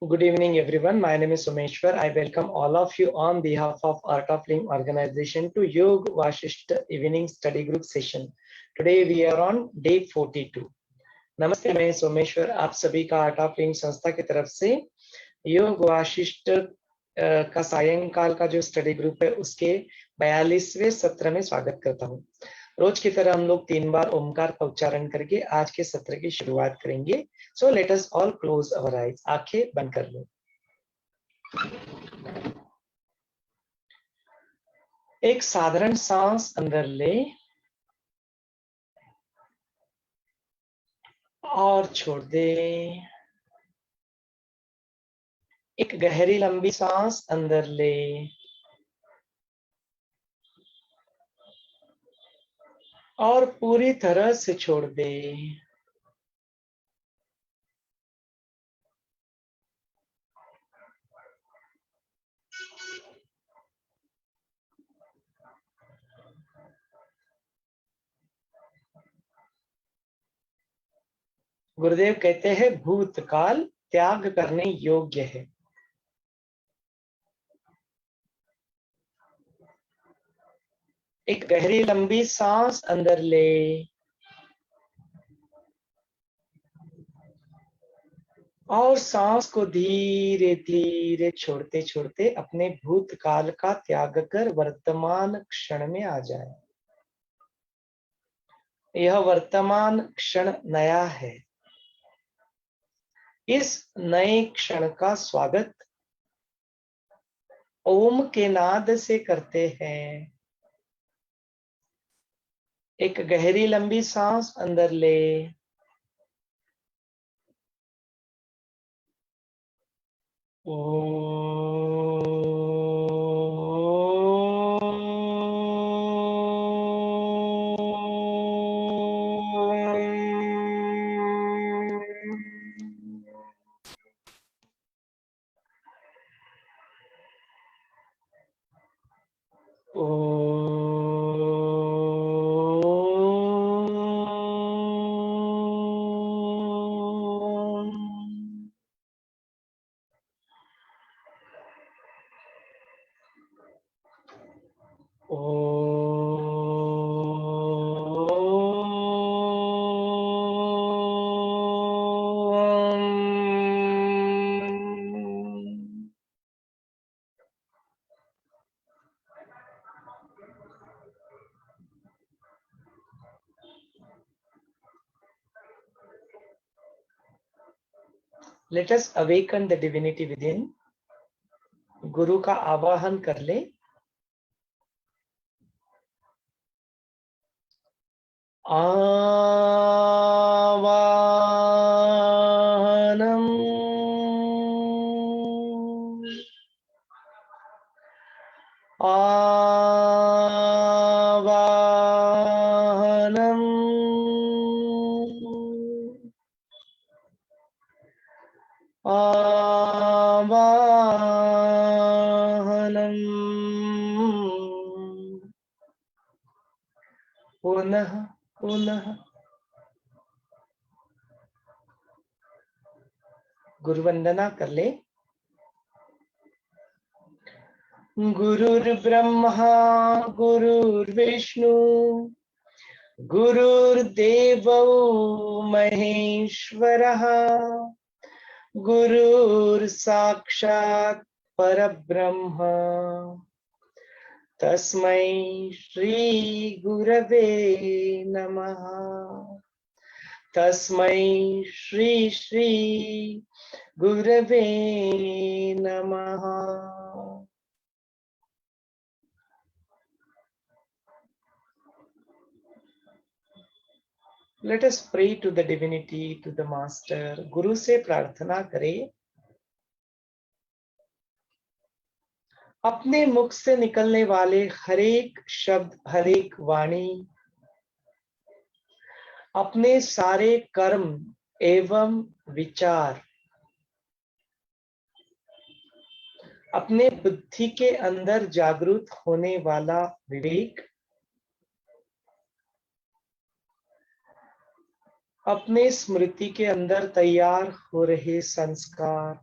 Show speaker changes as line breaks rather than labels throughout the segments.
Good evening, everyone. My name is Someshwar. I welcome all of you on behalf of Art of Living organization to Yog Vaashishtha evening study group session. Today we are on day 42. नमस्ते, मैं सोमेश्वर आप सभी का art of living संस्था की तरफ से योग वाशिष्ठ का सायंकाल का जो स्टडी ग्रुप है उसके 42वें सत्र में स्वागत करता हूँ। रोज की तरह हम लोग 3 बार ओमकार का उच्चारण करके आज के सत्र की शुरुआत करेंगे। So let us all close अवर आइज। आंखें बंद कर लो। एक साधारण सांस अंदर ले और छोड़ दे। एक गहरी लंबी सांस अंदर ले और पूरी तरह से छोड़ दे। गुरुदेव कहते हैं भूतकाल त्याग करने योग्य है। एक गहरी लंबी सांस अंदर ले और सांस को धीरे धीरे छोड़ते छोड़ते अपने भूतकाल का त्याग कर वर्तमान क्षण में आ जाए। यह वर्तमान क्षण नया है। इस नए क्षण का स्वागत ओम के नाद से करते हैं। एक गहरी लंबी सांस अंदर ले Let us awaken the divinity within. गुरु का आवाहन कर ले। आवाहनम आवाहनम आवाहनम पुनः पुनः। गुरु वंदना कर ले। गुरुर्ब्रह्मा गुरुर्विष्णु गुरुर्देवो महेश्वरः गुरुर्साक्षात् परब्रह्म तस्मै श्री गुरवे नमः। तस्मै श्री श्री गुरवे नमः। Let us pray to the divinity, to the master. गुरु से प्रार्थना करें। अपने मुख से निकलने वाले हर एक शब्द, हर एक वाणी, अपने सारे कर्म एवं विचार, अपने बुद्धि के अंदर जागृत होने वाला विवेक, अपने स्मृति के अंदर तैयार हो रहे संस्कार,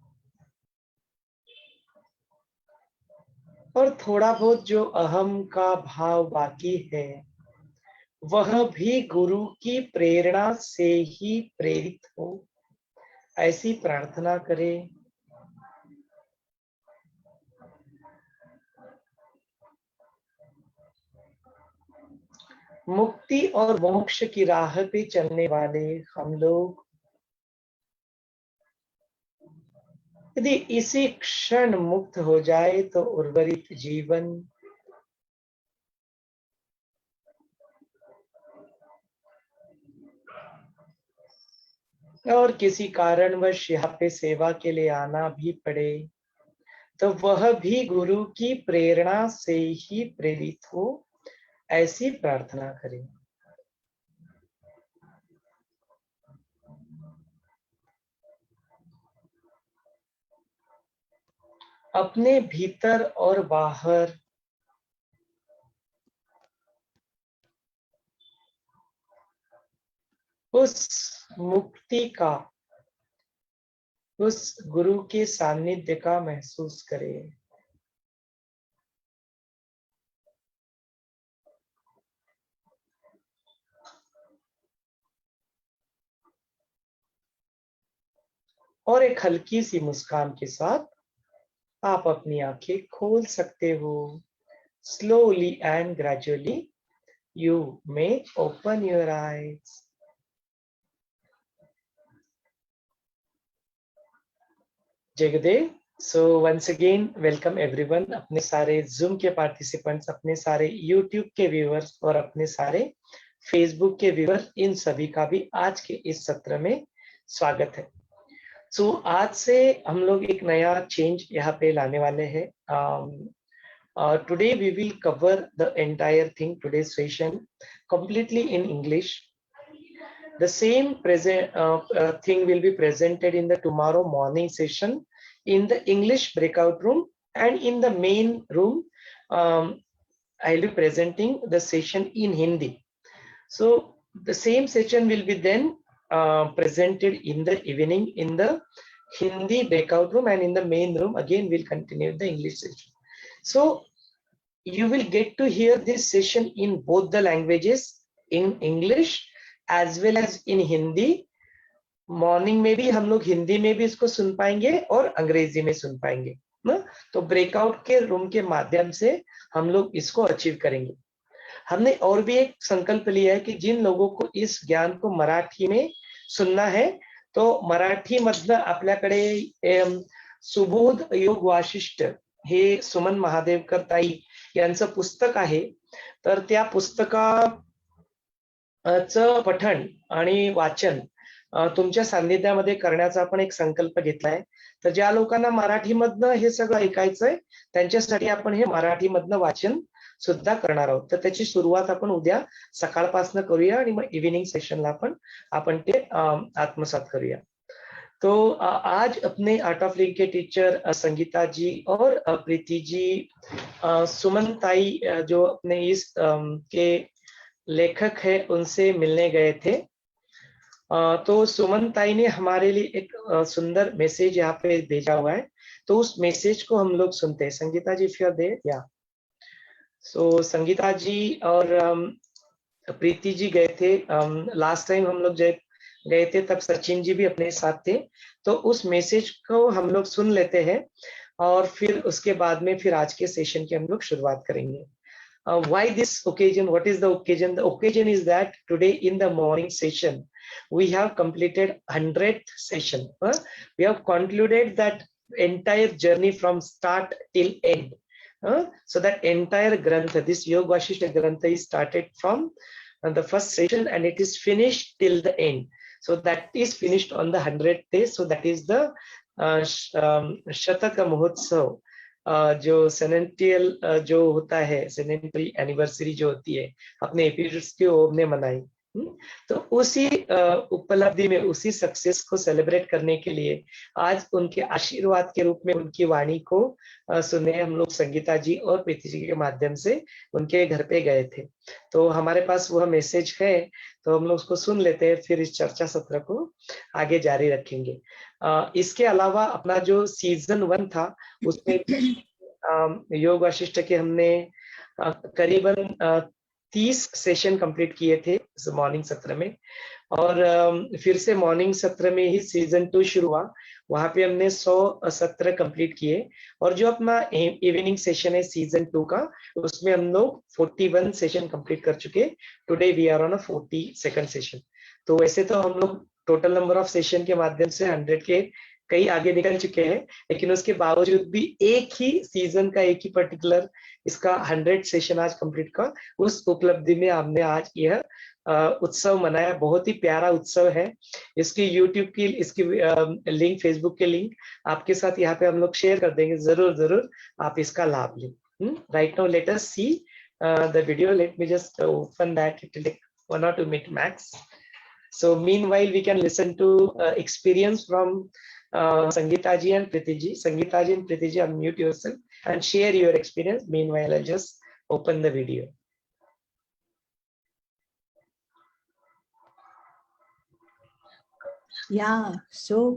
और थोड़ा बहुत जो अहम का भाव बाकी है वह भी गुरु की प्रेरणा से ही प्रेरित हो, ऐसी प्रार्थना करें। मुक्ति और मोक्ष की राह पे चलने वाले हम लोग यदि इसी क्षण मुक्त हो जाए तो उर्वरित जीवन और किसी कारणवश यहाँ पे सेवा के लिए आना भी पड़े तो वह भी गुरु की प्रेरणा से ही प्रेरित हो, ऐसी प्रार्थना करें। अपने भीतर और बाहर उस मुक्ति का, उस गुरु के सानिध्य का महसूस करें। और एक हल्की सी मुस्कान के साथ आप अपनी आंखें खोल सकते हो। Slowly and gradually you may open your eyes. Jagdev, so once again welcome everyone, अपने सारे जूम के पार्टिसिपेंट्स, अपने सारे यूट्यूब के व्यूअर्स और अपने सारे फेसबुक के व्यूअर्स, इन सभी का भी आज के इस सत्र में स्वागत है। सो आज से हम लोग एक नया चेंज यहाँ पे लाने वाले हैं। Today we will cover the entire thing, today session completely in English. The same thing will be presented in the tomorrow morning session in the English breakout room, and in the main room I'll be presenting the session in Hindi. So the same session will be then presented in the evening in the Hindi breakout room, and in the main room again we'll continue the English session. So you will get to hear this session in both the languages, in English as well as in Hindi. Morning में भी हम लोग हिंदी में भी इसको सुन पाएंगे और अंग्रेजी में सुन पाएंगे ना। तो ब्रेकआउट के रूम के माध्यम से हम लोग इसको अचीव करेंगे। हमने और भी एक संकल्प लिया है कि जिन लोगों को इस ज्ञान को मराठी में सुनना है तो मराठी मधलं आपल्याकडे सुबोध योग वाशिष्ठ हे सुमन महादेवकर ताई यांचं पुस्तक आहे, तर त्या पुस्तकाचं पठण आणि वाचन तुमच्या सान्निध्यामध्ये करण्याचा आपण एक संकल्प घेतलाय। तर ज्या लोकांना मराठीमधनं हे सगळं ऐकायचंय त्यांच्यासाठी आपण हे मराठीमधनं वाचन सुद्धा करणार आहोत। तर त्याची सुरुवात आपण उद्या सकाळपासून करूया आणि मग इव्हिनिंग सेशनला आपण ते आत्मसात करूया। तो आज अपने आर्ट ऑफ लिविंग के टीचर संगीता जी और प्रीति जी, सुमन ताई जो अपने इस के लेखक है उनसे मिलने गए थे। तो सुमन ताई ने हमारे लिए एक सुंदर मैसेज यहाँ पे भेजा हुआ है, तो उस मैसेज को हम लोग सुनते हैं। संगीता जी इफ यू आर देयर, या सो संगीता जी और प्रीति जी गए थे। लास्ट टाइम हम लोग गए थे तब सचिन जी भी अपने साथ थे, तो उस मैसेज को हम लोग सुन लेते हैं और फिर उसके बाद में फिर आज के सेशन की हम लोग शुरुआत करेंगे। Why this occasion? What is the occasion? The occasion is that today in the morning session we have completed 100th session. We have concluded that entire journey from start till end. So that entire grantha, this Yog Vaashishtha grantha is started from the first session and it is finished till the end. So that is finished on the 100th day. So that is the Shataka Mahotsav, जो सेनेंटियल जो होता है, sanitary anniversary जो होती है, अपने episodes की हमने मनाई। तो उसी उपलब्धि में, उसी सक्सेस को सेलिब्रेट करने के लिए आज उनके आशीर्वाद के रूप में उनकी वाणी को सुने हम लोग संगीता जी और प्रीति जी के माध्यम से उनके घर पे गए थे। तो हमारे पास वह मैसेज है, तो हम लोग उसको सुन लेते हैं, फिर इस चर्चा सत्र को आगे जारी रखेंगे। इसके अलावा अपना जो सीजन 1 था उसमें योग वाशिष्ठ के हमने करीबन 30 सेशन कंप्लीट किए थे इस मॉर्निंग सत्र में, और फिर से मॉर्निंग सत्र में ही सीजन 2 शुरू हुआ। वहां पे हमने 100 सत्र कंप्लीट किए, और जो अपना इवनिंग सेशन है सीजन 2 का, उसमें हम लोग 41 सेशन कंप्लीट कर चुके। Today we are on a 42nd session. तो वैसे तो हम लोग टोटल नंबर ऑफ सेशन के माध्यम से 100 के कई आगे निकल चुके हैं, लेकिन उसके बावजूद भी एक ही सीजन का एक ही पर्टिकुलर इसका 100 सेशन आज कंप्लीट का, उस उपलब्धि में हमने आज यह उत्सव मनाया। बहुत ही प्यारा उत्सव है। इसकी YouTube की इसकी लिंक, फेसबुक के लिंक आपके साथ यहाँ पे हम लोग शेयर कर देंगे। जरूर जरूर आप इसका लाभ लें। Right now let us see the video. Let me just open that, it will take 1 or 2 minutes max. So meanwhile we can listen to experience from Sangeeta ji and Preeti ji. Sangeeta ji and Preeti ji, unmute yourself and share your experience. Meanwhile I'll just open the video.
Yeah, so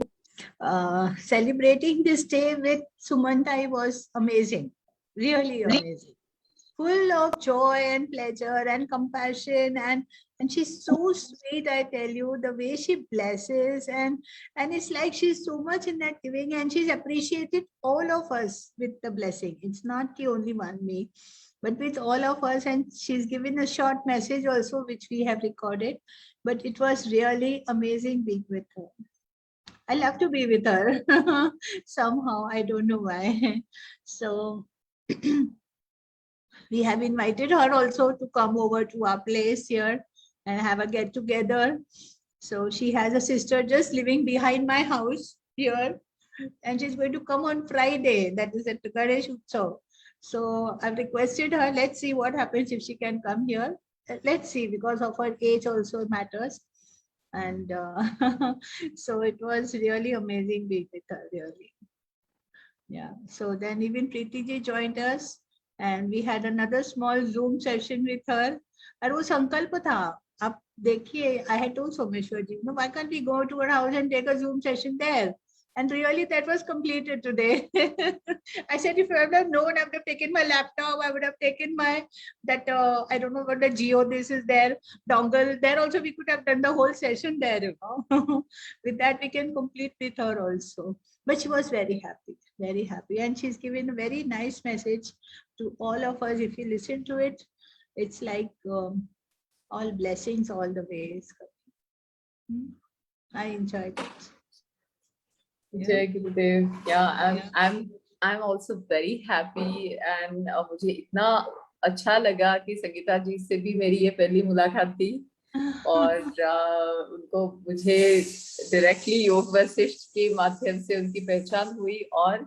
celebrating this day with Sumantai was amazing, really amazing, full of joy and pleasure and compassion, and she's so sweet, I tell you, the way she blesses, and it's like she's so much in that giving, and she's appreciated all of us with the blessing. It's not the only one me, but with all of us, and she's given a short message also which we have recorded, but it was really amazing being with her. I love to be with her somehow, I don't know why. So we have invited her also to come over to our place here and have a get together. So she has a sister just living behind my house here, and she's going to come on Friday, that is at the Ganesh Utsav. So I've requested her, let's see what happens if she can come here. Let's see, because of her age also matters. And so it was really amazing being with her, really. Yeah, so then even Preeti ji joined us, and we had another small Zoom session with her. And वो संकल्प था, आप देखिए, I had told Someshwar ji, no, why can't we go to her house and take a Zoom session there? And really that was completed today. I said, if I would have known, I would have taken my laptop, I would have taken my, that, I don't know what the Geo, this is there, dongle, there also we could have done the whole session there, you know. With that we can complete with her also. But she was very happy. And she's given a very nice message to all of us. If you listen to it, it's like all blessings all the way. I enjoyed it.
Jai Gurudev. Yeah, I'm also very happy, and मुझे इतना अच्छा लगा कि संगीता जी से भी मेरी ये पहली मुलाकात थी, और उनको मुझे डायरेक्टली योग वशिष्ठ के माध्यम से उनकी पहचान हुई, और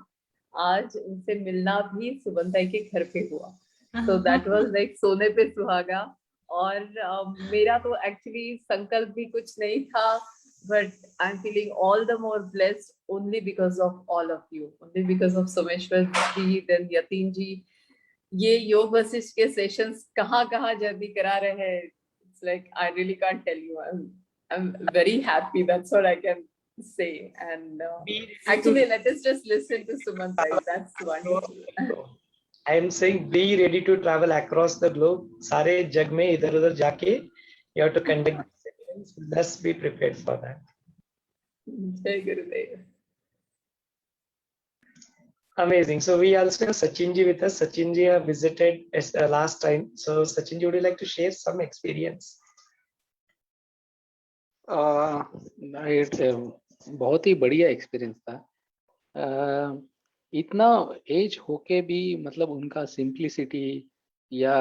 आज उनसे मिलना भी सुबंताई के घर पे हुआ. So that was like सोने पे सुहागा. और मेरा तो एक्चुअली संकल्प भी कुछ नहीं था, but I'm feeling all the more blessed only because of all of you, only because of Someshwar ji, then Yatin ji. ये योग वशिष्ठ के सेशंस कहाँ जर्नी करा रहे हैं. It's like I really can't tell you. I'm very happy. That's what I can say. And actually, let us just listen to Sumantai. That's wonderful.
I am saying, be ready to travel across the globe. सारे जग में इधर-उधर जाके you have to conduct sessions. Let's be prepared for that.
Jai Gurudev.
Amazing. So we also have Sachin ji with us. Sachin ji have visited last time. So Sachin ji, would you like to share some experience?
बहुत ही बढ़िया experience था. इतना as होके भी मतलब उनका simplicity या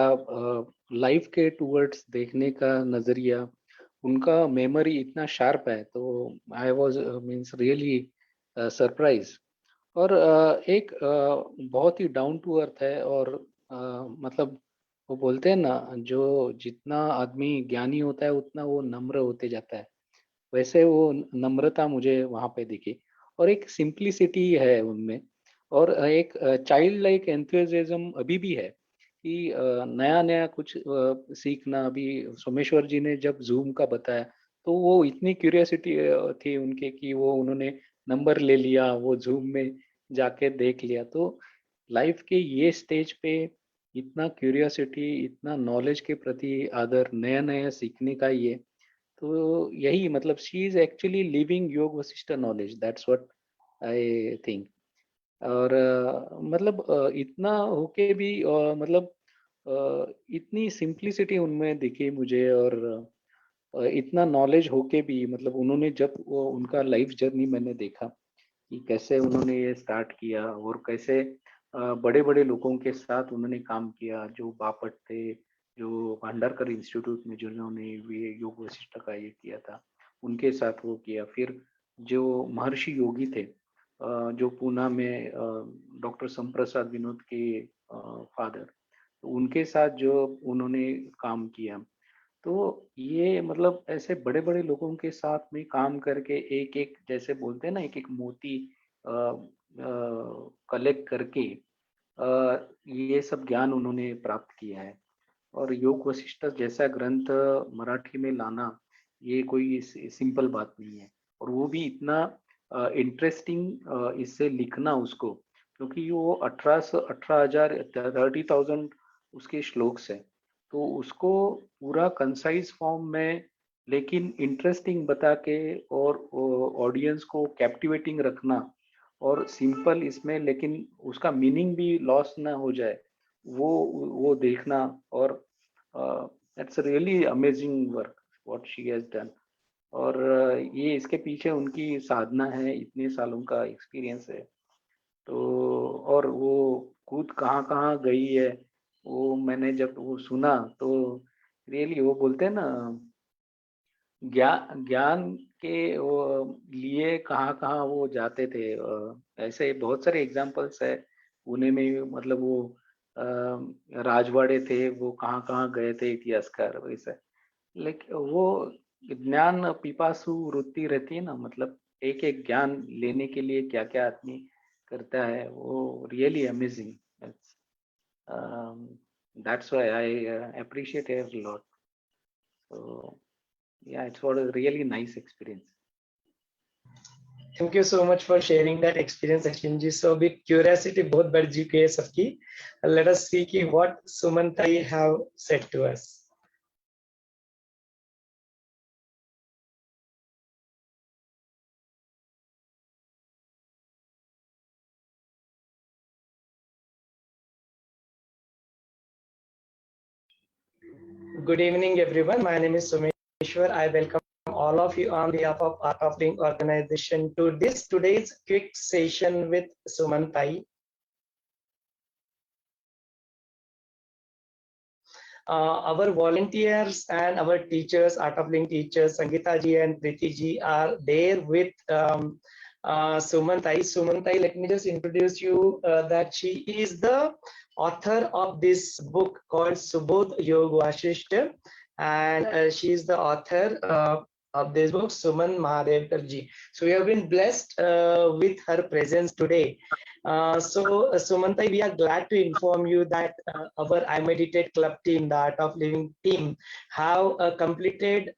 life के टूवर्ड्स देखने का नजरिया, उनका मेमोरी इतना शार्प है. तो I was means really surprise. और एक बहुत ही डाउन टू अर्थ है. और मतलब वो बोलते हैं ना, जो जितना आदमी ज्ञानी होता है उतना वो नम्र होते जाता है, वैसे वो नम्रता मुझे वहाँ पे दिखी. और एक सिंप्लिसिटी है उनमें, और एक चाइल्ड लाइक एंथुसियाज्म अभी भी है कि नया नया कुछ सीखना. अभी सोमेश्वर जी ने जब जूम का बताया तो वो इतनी क्यूरियोसिटी थी उनके कि वो उन्होंने नंबर ले लिया, वो जूम में जाके देख लिया. तो लाइफ के ये स्टेज पे इतना क्यूरियोसिटी, इतना नॉलेज के प्रति आदर, नया नया सीखने का ये, तो यही मतलब शी इज एक्चुअली लिविंग योग Vashishtha knowledge, that's what I think. और मतलब इतना होके भी मतलब इतनी सिंप्लिसिटी उनमें दिखी मुझे, और इतना नॉलेज होके भी मतलब उन्होंने जब वो उनका लाइफ जर्नी मैंने देखा कि कैसे उन्होंने ये स्टार्ट किया और कैसे बड़े बड़े लोगों के साथ उन्होंने काम किया, जो बापट थे, जो भंडारकर इंस्टीट्यूट में जिन्होंने ये योग वशिष्ठ का ये किया था, उनके साथ वो किया। फिर जो महर्षि योगी थे, जो पूना में डॉक्टर संप्रसाद विनोद के फादर, उनके साथ जो उन्होंने काम किया, तो ये मतलब ऐसे बड़े बड़े लोगों के साथ में काम करके एक एक, जैसे बोलते हैं ना, एक एक मोती कलेक्ट करके ये सब ज्ञान उन्होंने प्राप्त किया है। और योग वशिष्ठ जैसा ग्रंथ मराठी में लाना ये कोई सिंपल बात नहीं है, और वो भी इतना इंटरेस्टिंग इससे लिखना उसको, क्योंकि वो 30,000 उसके श्लोक्स है, तो उसको पूरा कंसाइज फॉर्म में लेकिन इंटरेस्टिंग बता के और ऑडियंस को कैप्टिवेटिंग रखना, और सिंपल इसमें लेकिन उसका मीनिंग भी लॉस ना हो जाए, वो देखना। और it's really amazing work what she has done. और ये इसके पीछे उनकी साधना है, इतने सालों का एक्सपीरियंस है। तो और वो खुद कहाँ कहाँ गई है, वो मैंने जब वो सुना तो रियली, वो बोलते हैं ना, ज्ञान ज्ञान के वो लिए कहाँ कहाँ वो जाते थे। ऐसे बहुत सारे एग्जांपल्स है पुणे में भी, मतलब वो राजवाड़े थे, वो कहाँ कहाँ गए थे इतिहासकार वैसे। लेकिन वो ज्ञान पिपासु वृत्ति रहती है ना, मतलब एक एक ज्ञान लेने के लिए क्या क्या आदमी करता है, वो really amazing. That's why I appreciate it a lot. So yeah, it was a really nice experience.
Thank you so much for sharing that experience, Ashwin ji. So अभी curiosity बहुत बढ़ चुकी है सबकी. Let us see कि what Sumantai have said to us. Good evening, everyone. My name is Someshwar. I welcome all of you on behalf of Art of Living organization to today's quick session with Sumantai. Our volunteers and our teachers, Art of Living teachers, Sangeeta ji and Preeti ji, are there with Sumantai. Sumantai, let me just introduce you that she is the author of this book called Subodh Yog Vaashishtha, and she is the author of this book, Suman Mahadevkar ji. So we have been blessed with her presence today. So Sumantai, we are glad to inform you that our IMeditate Club team, the Art of Living team, have completed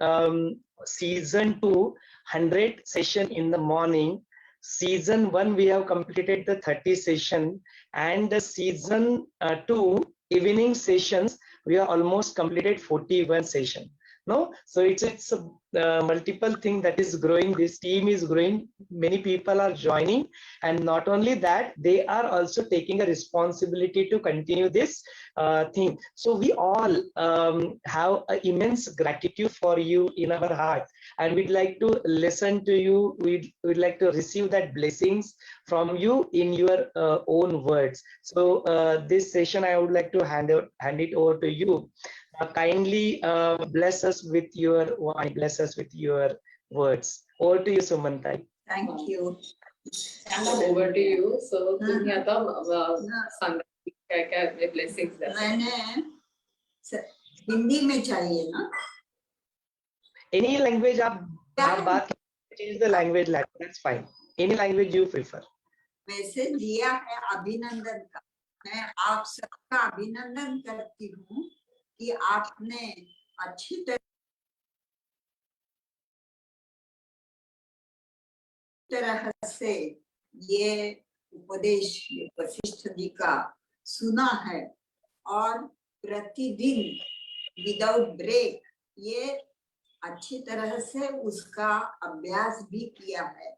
season 2, 100 session in the morning. Season 1, we have completed the 30 session, and the season 2 evening sessions, we are almost completed 41 session. No, so it's a multiple thing that is growing. This team is growing. Many people are joining, and not only that, they are also taking a responsibility to continue this thing. So we all have an immense gratitude for you in our heart, and we'd like to listen to you. We'd like to receive that blessings from you in your own words. So this session, I would like to hand it over to you. Kindly bless us with your words. Over to you, Sumantai.
Thank you.
Over to you. So तुम्ही आता सांगा क्या क्या अपने blessings द्या.
मैंने हिंदी में चाहिए ना?
Any language आप बात change the language, that's fine. Any language you prefer.
Message दिया है अभिनंदन का. मैं आप सबका अभिनंदन करती हूँ कि आपने अच्छी तरह से ये
उपदेश वशिष्ठ जी का सुना है और प्रतिदिन विदाउट ब्रेक ये अच्छी तरह से उसका अभ्यास भी किया है,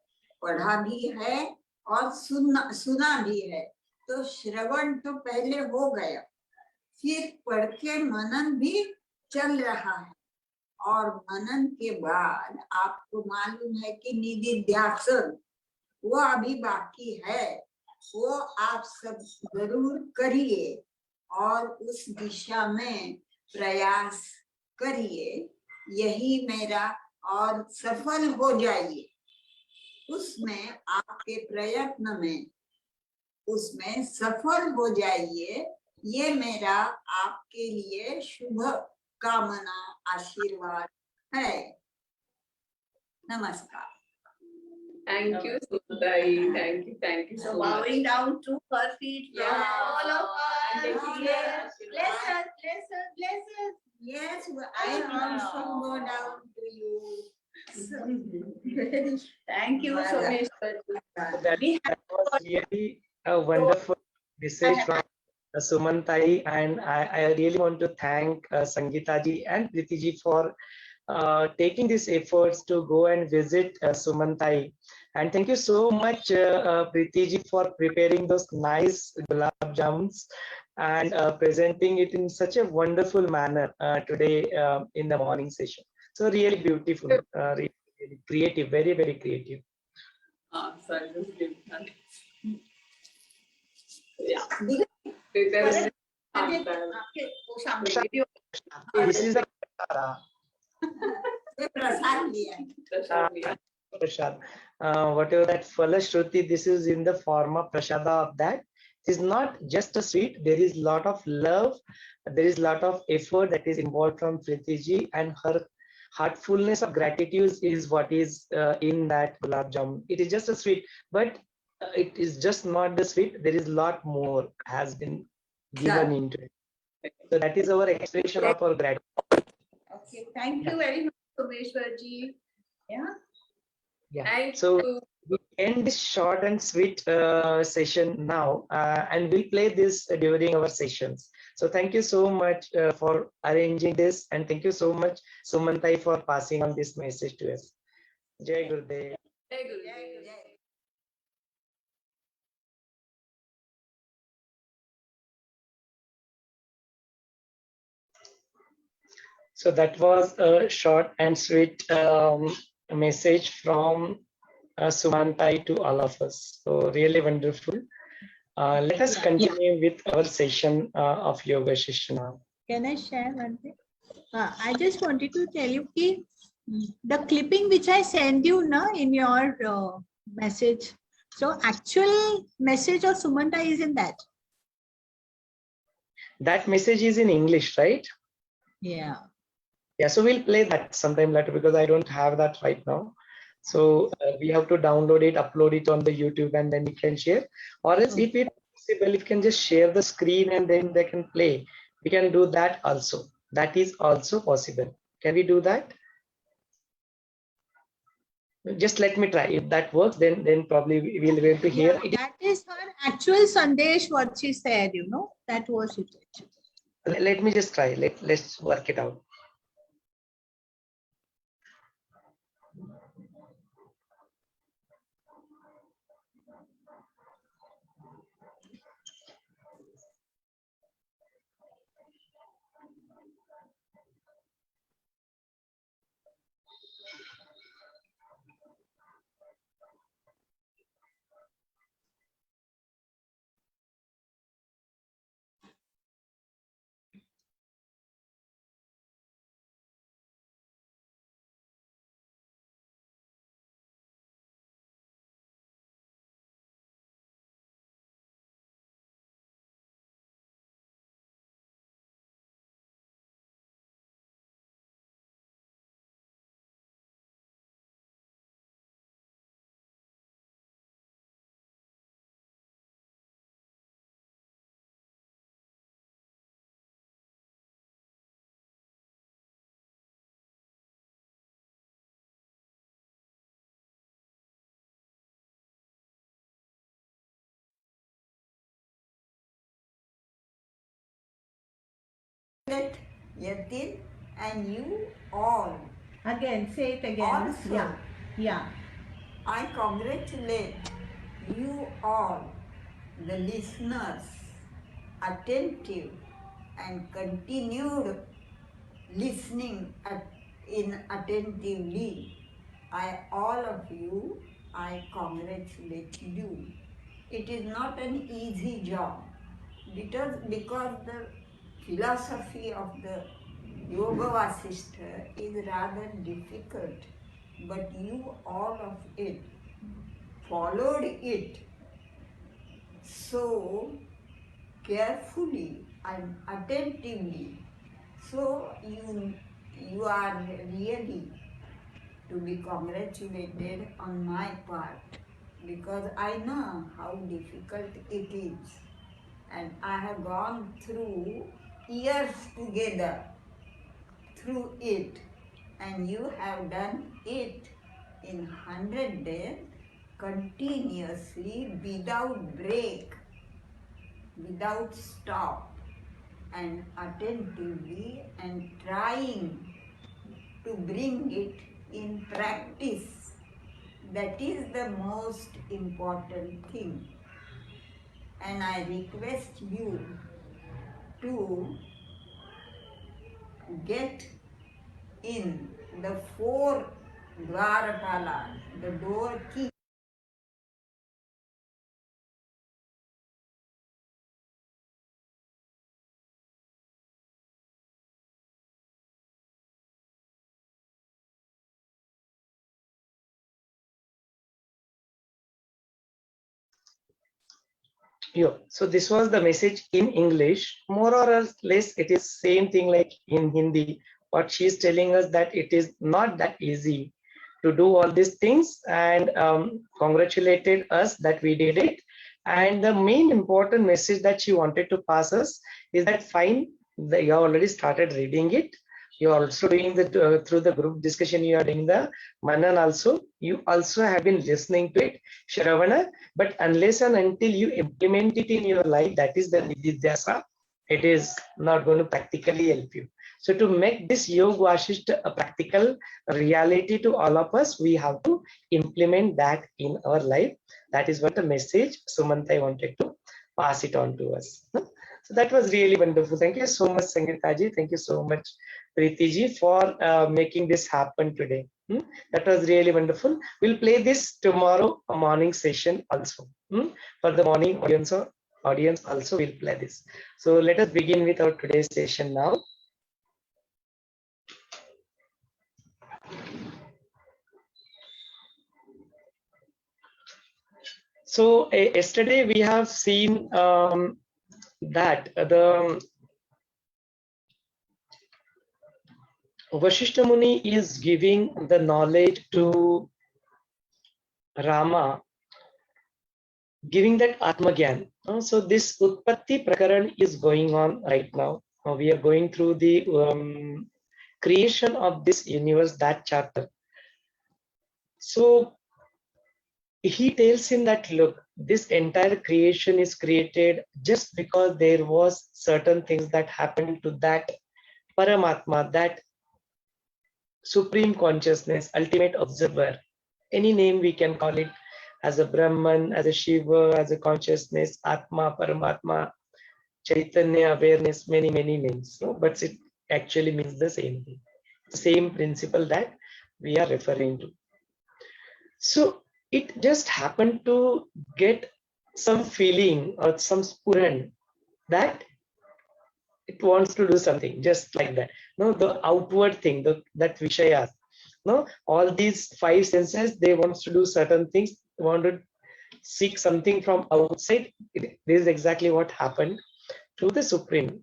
पढ़ा भी है और सुना भी है। तो श्रवण तो पहले हो गया, फिर पढ़ के मनन भी चल रहा है, और मनन के बाद आपको मालूम है कि निधिध्यासन वो अभी बाकी है, वो आप सब जरूर करिए और उस दिशा में प्रयास करिए, यही मेरा, और सफल हो जाइए उसमें, आपके प्रयत्न में उसमें सफल हो जाइए, ये मेरा आपके लिए शुभ कामना आशीर्वाद है। नमस्कार।
Thank you, Sundari. Thank you
So
so much.
bowing down to her feet from all of
And
us.
taking
Yes.
her
Bless us, bless us, bless us.
Yes, I also go down to you.
Thank you, Someshwar.
That was really a wonderful message from Sumantai, and I really want to thank Sangeeta ji and Priti ji for taking these efforts to go and visit Sumantai. And thank you so much, Priti ji, for preparing those nice gulab jamuns and presenting it in such a wonderful manner today in the morning session. So really beautiful, really creative, very, very creative.
Sorry, just give that. Yeah. Prepare
This is a prasad. Whatever that Falashruti, this is in the form of prasada of that. It is not just a sweet, there is lot of love, there is lot of effort that is involved from Priti ji, and her heartfulness of gratitude is what is in that gulab jamun. It is just a sweet, but it is just not the sweet, there is lot more has been given into it. So that is our expression of our gratitude.
Okay, thank you very much, Someshwar ji. Yeah.
Yeah. So we end this short and sweet session now, and we'll play this during our sessions. So thank you so much for arranging this, and thank you so much, Sumantai, for passing on this message to us. Jai Gurudev.
Jai Gurudev.
So that was a short and sweet message from Sumantai to all of us. So really wonderful. Let us continue with our session of Yog Vaashishtha now.
Can I share one thing? I just wanted to tell you कि the clipping which I send you na in your message. So actual message of Sumanta is in that.
That message is in English, right?
Yeah.
Yeah, so we'll play that sometime later because I don't have that right now. So we have to download it, upload it on the YouTube, and then we can share. Or else, if it's possible, if you can just share the screen and then they can play. We can do that also. That is also possible. Can we do that? Just let me try. If that works, then probably we'll be able to hear.
Yeah, that is her actual Sandesh, what she said, you know, that was it.
Let me just try. Let's work it out.
Yatin, and you all.
Again, say it again.
Also,
Yeah. Yeah.
I congratulate you all, the listeners, attentive and continued listening attentively. All of you, I congratulate you. It is not an easy job because the philosophy of the Yoga Vaashishtha is rather difficult, but you all of it followed it so carefully and attentively. So you are really to be congratulated on my part, because I know how difficult it is, and I have gone through years together through it, and you have done it in 100 days continuously, without break, without stop, and attentively, and trying to bring it in practice. That is the most important thing. And I request you to get in the 4 Dwarapala, the door key.
Yeah, so this was the message in English. More or less, it is same thing like in Hindi. What she is telling us that it is not that easy to do all these things, and congratulated us that we did it. And the main important message that she wanted to pass us is that fine, you have already started reading it. You are also doing the through the group discussion. You are doing the Manan also. You also have been listening to it, Shravana. But unless and until you implement it in your life, that is the Nididhyasa, it is not going to practically help you. So to make this Yog Vaashishtha a practical reality to all of us, we have to implement that in our life. That is what the message Sumantai wanted to pass it on to us. So that was really wonderful. Thank you so much, Sangeetaji. Thank you so much, Preetiji, for making this happen today. That was really wonderful. We'll play this tomorrow morning session also. For the morning audience also, we'll play this. So let us begin with our today's session now. So yesterday we have seen that the Vaashishtha Muni is giving the knowledge to Rama, giving that Atma Gyan. So this Utpatti Prakaran is going on right now. We are going through the creation of this universe, that chapter. So he tells him that, look, this entire creation is created just because there was certain things that happened to that Paramatma, that supreme consciousness, ultimate observer. Any name we can call it, as a Brahman, as a Shiva, as a consciousness, Atma, Paramatma, Chaitanya, awareness, many names. But it actually means the same thing, same principle that we are referring to. So it just happened to get some feeling or some spuran that it wants to do something just like that. The outward thing, that Vishayas. All these 5 senses, they want to do certain things, want to seek something from outside. This is exactly what happened to the Supreme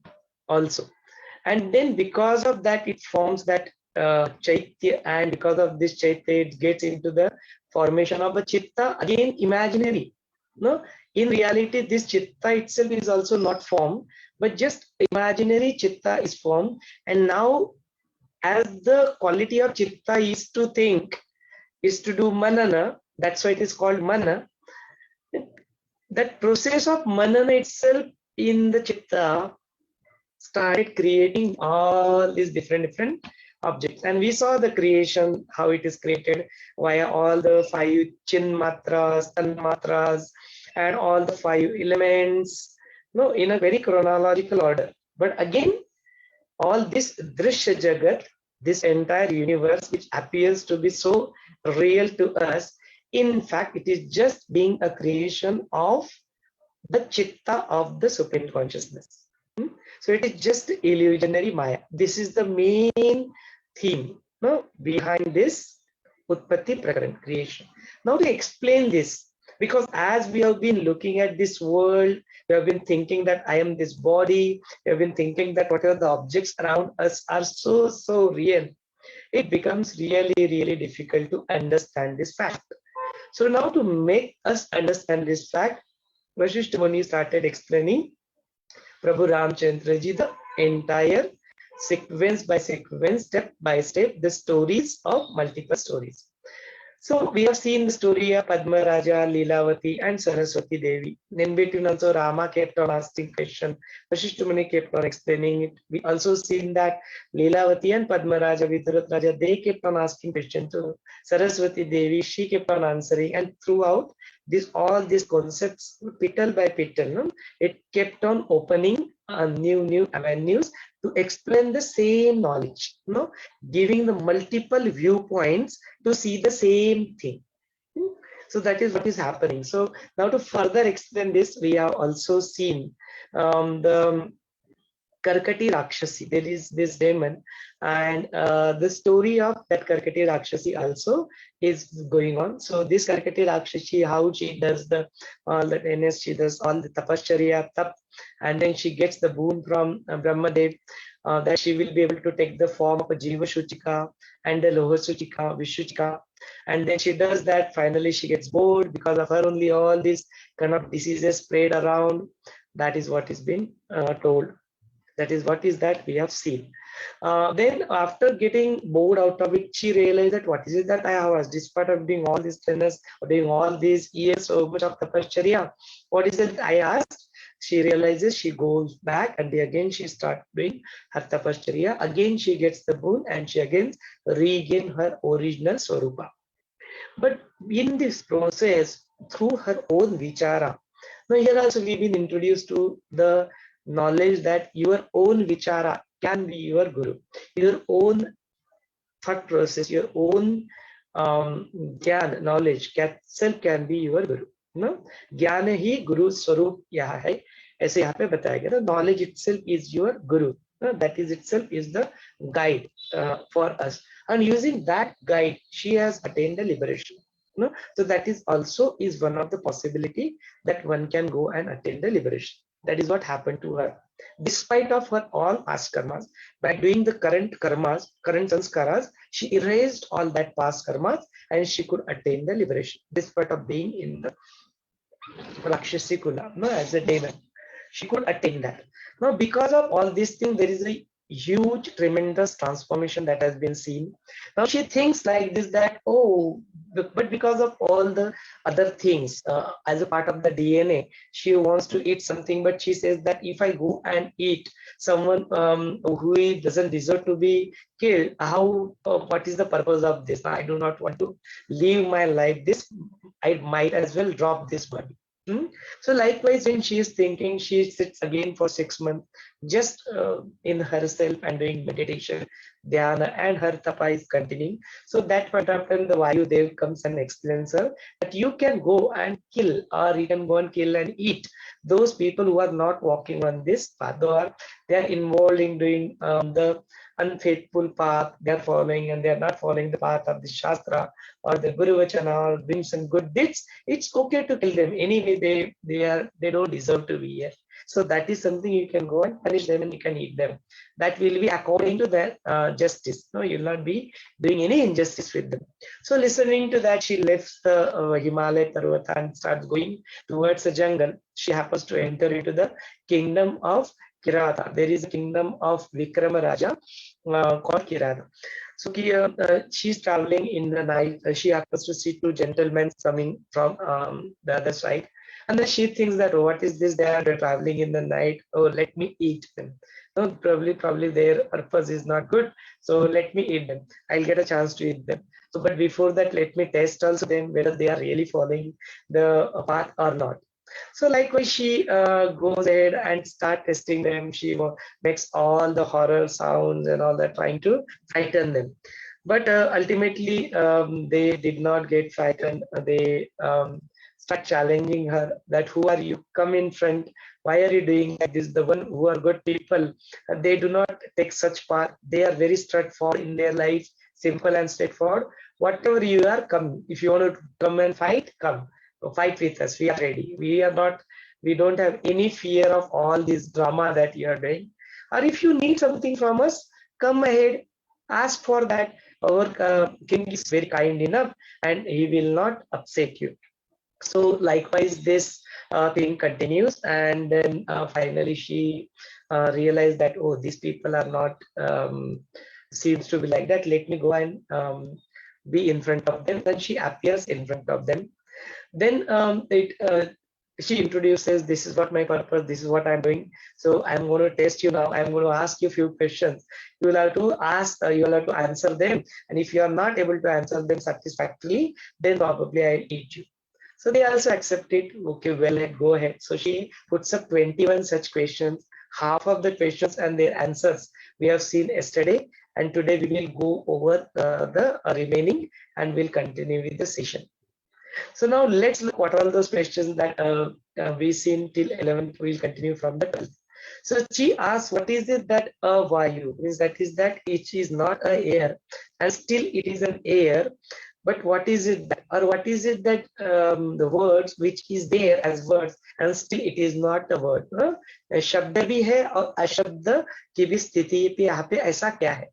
also. And then because of that, it forms that Chaitya, and because of this Chaitya, it gets into the formation of a Chitta, again imaginary. In reality, this Chitta itself is also not formed, but just imaginary Chitta is formed. And now, as the quality of Chitta is to think, is to do Manana, that's why it is called Mana. That process of Manana itself in the Chitta started creating all these different objects, and we saw the creation, how it is created via all the 5 chin matras, tan matras, and all the 5 elements, no, in a very chronological order. But again, all this drishya jagat, this entire universe which appears to be so real to us, in fact it is just being a creation of the chitta of the supreme consciousness. So it is just illusionary maya. This is the main theme, no, behind this Utpatti Prakaran, creation. Now to explain this, because as we have been looking at this world, we have been thinking that I am this body, we have been thinking that whatever the objects around us are so real, it becomes really difficult to understand this fact. So now to make us understand this fact, Vashishtha Muni started explaining Prabhu Ramchandra Ji the entire sequence by sequence, step by step, the stories of multiple stories. So we have seen the story of Padma Raja, Leelavati, and Saraswati Devi. In between also Rama kept on asking question, Vashishtha Muni kept on explaining it. We also seen that Leelavati and Padma Raja, Vidurat Raja, they kept on asking questions to Saraswati Devi, she kept on answering, and throughout this, all these concepts, petal by petal, no, it kept on opening new avenues to explain the same knowledge, no, giving the multiple viewpoints to see the same thing. So that is what is happening. So now to further explain this, we have also seen the Karkati Rakshasi. There is this demon, and the story of that Karkati Rakshasi also is going on. So this Karkati Rakshasi, how she does the all the NS, she does all the tapashcharya, tap, and then she gets the boon from Brahmadev, that she will be able to take the form of a Jiva Shuchika and the Loha Shuchika, Vishuchika, and then she does that. Finally, she gets bored because of her only all these kind of diseases spread around. That is what is being told. That is what is that we have seen. Then after getting bored out of it, she realized that what is it that I have, despite of doing all these trainers, doing all these years so much of tapashcharya, what is it I asked? She realizes, she goes back and again she starts doing her tapashcharya. Again she gets the boon and she again regain her original swarupa. But in this process, through her own vichara, now here also we've been introduced to the knowledge that your own vichara can be your guru. Your own thought process, your own ज्ञान, knowledge self can be your guru. No, ज्ञान ही गुरु स्वरूप यहाँ है, ऐसे यहाँ पे बताया गया. Knowledge itself is your guru. That is itself is the guide for us, and using that guide she has attained the liberation. No, so that is also is one of the possibility that one can go and attain the liberation. That is what happened to her. Despite of her all past karmas, by doing the current karmas, current sanskaras, she erased all that past karmas and she could attain the liberation despite of being in the Rakshasi Kula, no, as a demon. She could attain that. Now, because of all these things, there is a huge, tremendous transformation that has been seen. Now she thinks like this, that, oh, but because of all the other things, as a part of the DNA, she wants to eat something, but she says that if I go and eat someone who doesn't deserve to be killed, how, what is the purpose of this? I do not want to live my life. This, I might as well drop this body. So likewise, when she is thinking, she sits again for 6 months, just in herself and doing meditation, dhyana, and her tapa is continuing. So that point of time, the Vayu Dev comes and explains her that you can go and kill, or you can go and kill and eat those people who are not walking on this path, or they are involved in doing the unfaithful path they are following, and they are not following the path of the Shastra or the Guru Vachana or doing some good deeds. It's okay to kill them. Anyway, they don't deserve to be here. So that is something you can go and punish them and you can eat them. That will be according to their justice. No, you will not be doing any injustice with them. So listening to that, she left the Himalaya Parvata and starts going towards the jungle. She happens to enter into the kingdom of Kirata. There is a kingdom of Vikrama Raja called Kirata. So she's traveling in the night. She happens to see two gentlemen coming from the other side. And then she thinks that, oh, what is this? They're traveling in the night. Oh, let me eat them. No, probably their purpose is not good. So let me eat them. I'll get a chance to eat them. So, but before that, let me test also them whether they are really following the path or not. So likewise, she goes ahead and start testing them. She makes all the horror sounds and all that, trying to frighten them. But ultimately, they did not get frightened. They start challenging her that who are you? Come in front. Why are you doing like this? The one who are good people, they do not take such part. They are very straightforward in their life, simple and straightforward. Whatever you are, come. If you want to come and fight, come. Fight with us. We are ready. We are not. We don't have any fear of all this drama that you are doing. Or if you need something from us, come ahead. Ask for that. Our king is very kind enough, and he will not upset you. So likewise, this thing continues, and then finally she realized that, oh, these people are not seems to be like that. Let me go and be in front of them. Then she appears in front of them. Then she introduces, this is what my purpose, this is what I'm doing. So I'm going to test you now. I'm going to ask you a few questions. You will have to ask, you will have to answer them. And if you are not able to answer them satisfactorily, then probably I'll eat you. So they also accept it. Okay, well, go ahead. So she puts up 21 such questions. Half of the questions and their answers we have seen yesterday. And today we will go over the remaining and we'll continue with the session. So now let's look what are all those questions that we've seen till 11th. We'll continue from the 12th. So she asks, what is it that a vayu means? That is that it is not a air, and still it is an air. But what is it that, or what is it that the words which is there as words and still it is not a word? शब्द भी है और अशब्द की भी स्थिति पे यहाँ पे ऐसा क्या है?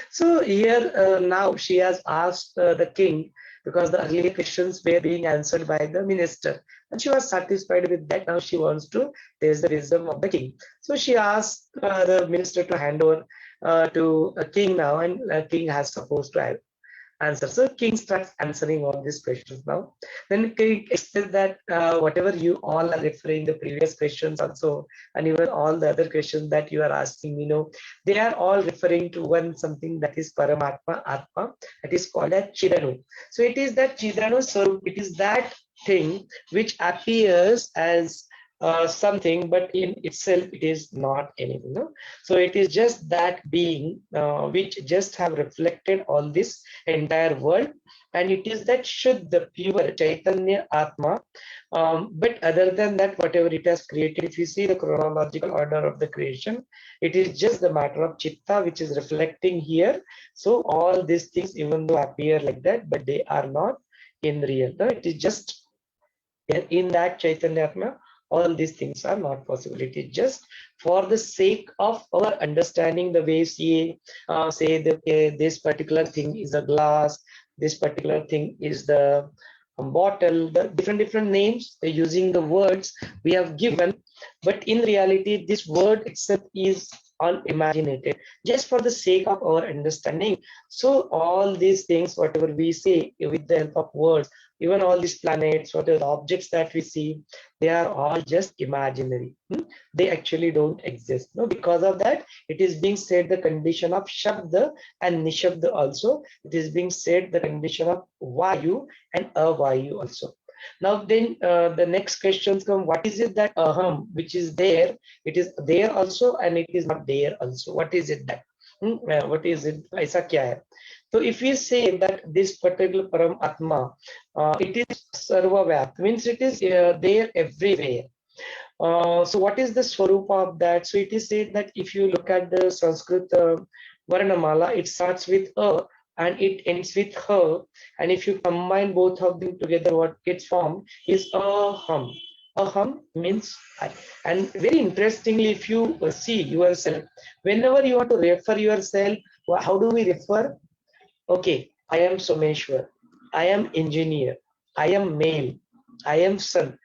So here now she has asked the king, because the earlier questions were being answered by the minister, and she was satisfied with that. Now she wants to test the wisdom of the king. So she asked the minister to hand over to a king now, and king has supposed to answer. So king starts answering all these questions now. Then king explains that whatever you all are referring the previous questions also, and even all the other questions that you are asking, they are all referring to one something that is Paramatma, Atma, that is called as Chidanu. So it is that Chidanu, so it is that thing which appears as something, but in itself it is not anything. So it is just that being which just have reflected all this entire world, and it is that Shuddha, pure Chaitanya Atma. But other than that, whatever it has created, if you see the chronological order of the creation, it is just the matter of Chitta which is reflecting here. So all these things, even though appear like that, but they are not in real. It is just in that Chaitanya Atma. All these things are not possible. It is just for the sake of our understanding, the way say that this particular thing is a glass, this particular thing is the bottle, the different names using the words we have given, but in reality this word itself is all imaginated just for the sake of our understanding. So all these things, whatever we say with the help of words, even all these planets, whatever objects that we see, they are all just imaginary. They actually don't exist. Because of that, it is being said the condition of Shabda and Nishabda also. It is being said the condition of Vayu and Avayu also. Now then the next questions come, what is it that Aham, which is there, it is there also and it is not there also. What is it that? What is it? Aisa kya hai? So if we say that this particular Param Atma, it is Sarva Vyat, means it is there everywhere. So what is the Swarupa of that? So it is said that if you look at the Sanskrit Varnamala, it starts with A and it ends with H, and if you combine both of them together, what gets formed is Aham. Aham means I. And very interestingly, if you see yourself, whenever you want to refer yourself, how do we refer? Okay, I am Someshwar, I am engineer, I am male, I am son.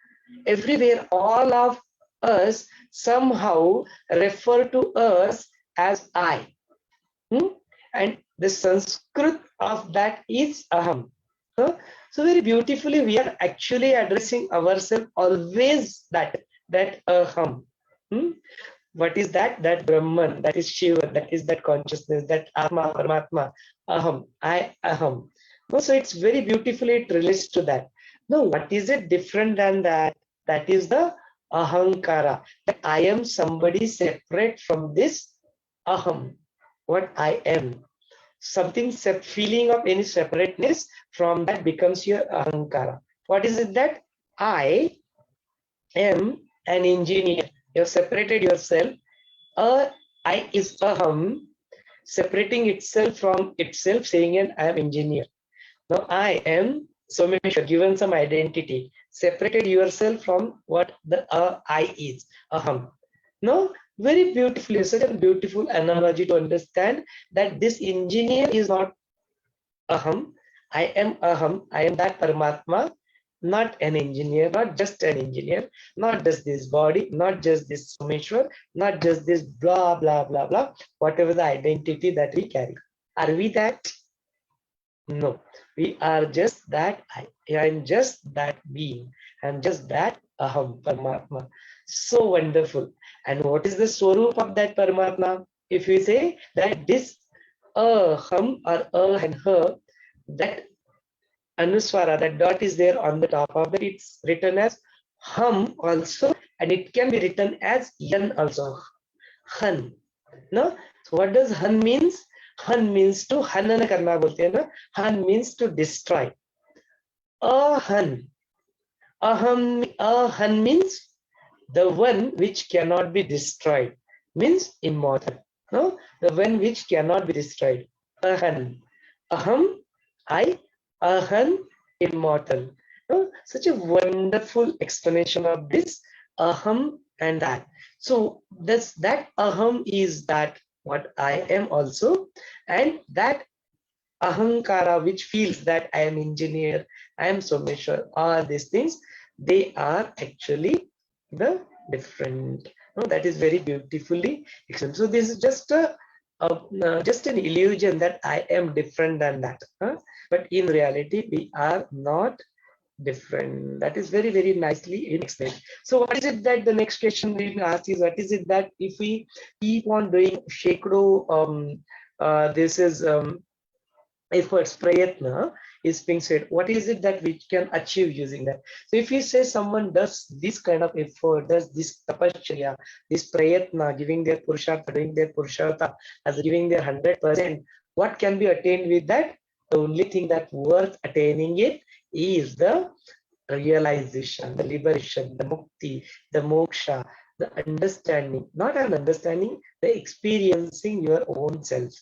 Everywhere, all of us somehow refer to us as I. And the Sanskrit of that is Aham. So very beautifully, we are actually addressing ourselves always that Aham. What is that? That Brahman, that is Shiva, that is that consciousness, that Atma, Paramatma, Aham, I, Aham. No, so it's very beautifully, it relates to that. Now, what is it different than that? That is the Ahankara. That I am somebody separate from this Aham, what I am. Something, feeling of any separateness from that becomes your Ahankara. What is it that? I am an engineer. You have separated yourself. I is Aham, separating itself from itself, saying, and I am engineer. Now I am Someshwar, given some identity, separated yourself from what the I is, Aham. No, very beautifully, such a beautiful analogy to understand that this engineer is not Aham. I am Aham. I am that Paramatma, not an engineer, not just an engineer, not just this body, not just this Someshwar, not just this blah, blah, blah, blah, whatever the identity that we carry. Are we that? No, we are just that I am just that being. I'm just that Aham, Paramatma. So wonderful. And what is the swarup of that Paramatma? If we say that this Aham or and her, that Anuswara, that dot is there on the top of it, it's written as Hum also, and it can be written as Yan also. Han. No? So what does Han means? Han means to Hanana karna bolte hai na. Han means to destroy. Ahan. Ahan means the one which cannot be destroyed. Means immortal. No? The one which cannot be destroyed. Ahan. Aham, I. Ahan, immortal. No? Such a wonderful explanation of this Aham and that. So that Aham is that what I am also, and that Ahankara which feels that I am engineer, I am Someshwar, all these things, they are actually the different. No, that is very beautifully explained. So this is just just an illusion that I am different than that. But in reality, we are not different. That is very, very nicely explained. So what is it that the next question we will ask is, what is it that if we keep on doing Shekro, this is efforts, prayatna is being said, what is it that we can achieve using that? So if you say someone does this kind of effort, does this tapasya, this prayatna, giving their purushartha, doing their purushartha, as giving their 100%, what can be attained with that? The only thing that worth attaining it is the realization, the liberation, the mukti, the moksha, the understanding, not an understanding, the experiencing your own self.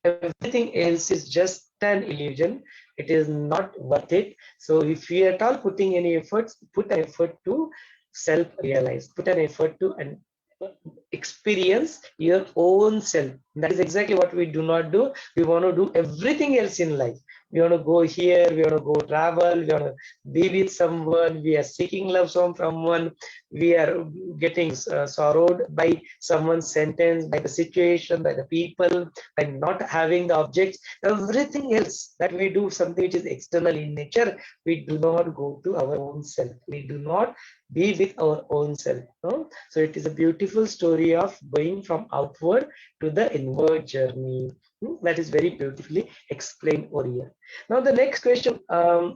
Everything else is just an illusion. It is not worth it. So if we are at all putting any efforts, put an effort to self-realize, put an effort to experience your own self. That is exactly what we do not do. We want to do everything else in life. We want to go here, we want to go travel, we want to be with someone, we are seeking love from someone, we are getting sorrowed by someone's sentence, by the situation, by the people, by not having the objects. Everything else that we do, something which is external in nature, we do not go to our own self. We do not be with our own self. No? So it is a beautiful story of going from outward to the inward journey. That is very beautifully explained over here. Now the next question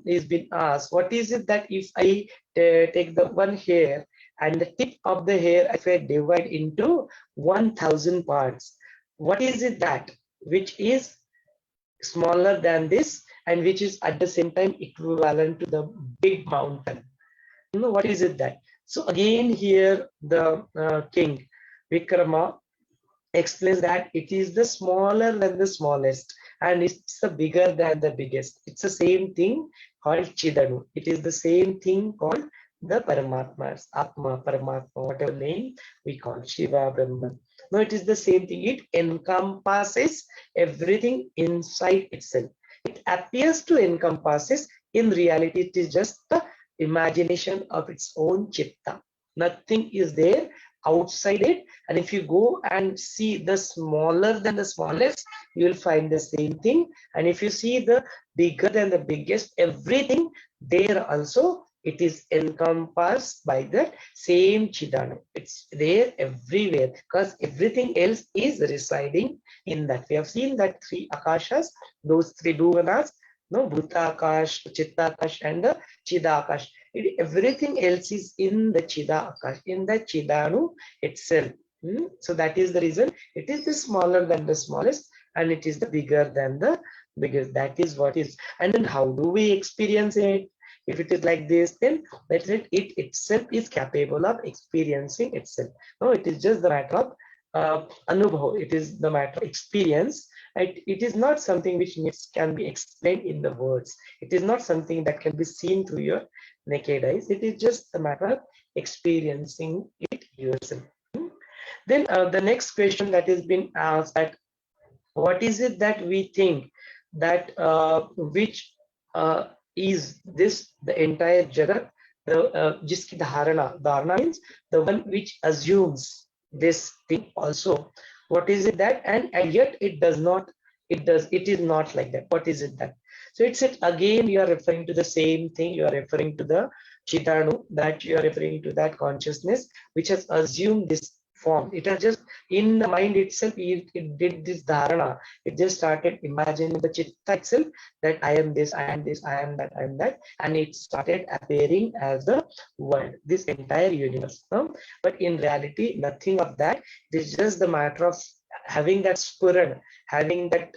is been asked, what is it that if I take the one hair and the tip of the hair, if I divide into 1,000 parts, what is it that which is smaller than this and which is at the same time equivalent to the big mountain? You know, what is it that? So again here the king Vikrama explains that it is the smaller than the smallest and it's the bigger than the biggest. It's the same thing called Chidanu. It is the same thing called the Paramatma, Atma, Paramatma, whatever name we call, Shiva, Brahman. No, it is the same thing. It encompasses everything inside itself. It appears to encompasses. In reality, it is just the imagination of its own chitta. Nothing is there outside it, and if you go and see the smaller than the smallest, you will find the same thing, and if you see the bigger than the biggest, everything there also it is encompassed by the same Chidanu. It's there everywhere because everything else is residing in that. We have seen that three Akashas, those three Bhuvanas, no, Bhuta Akash, Chitta Akash, and the Chida Akash. Everything else is in the Chida Akash, in the Chidanu itself. So that is the reason it is the smaller than the smallest, and it is the bigger than the biggest. That is what is. And then how do we experience it? If it is like this, then that it itself is capable of experiencing itself. No, it is just the matter of anubhav. It is the matter of experience. It is not something which can be explained in the words. It is not something that can be seen through your naked eyes. It is just a matter of experiencing it yourself. Then the next question that has been asked, that what is it that we think that which is this the entire jagat, the jiski dharana means the one which assumes this thing also. What is it that, and yet it does not, it is not like that. What is it that? So it's it again, you are referring to the same thing. You are referring to the Chitanu, that you are referring to that consciousness which has assumed this form. It has just in the mind itself, it did this dharana. It just started imagining the chitta itself that I am this, I am this, I am that, I am that, and it started appearing as the world, this entire universe. But in reality, nothing of that. It is just the matter of having that spuran, having that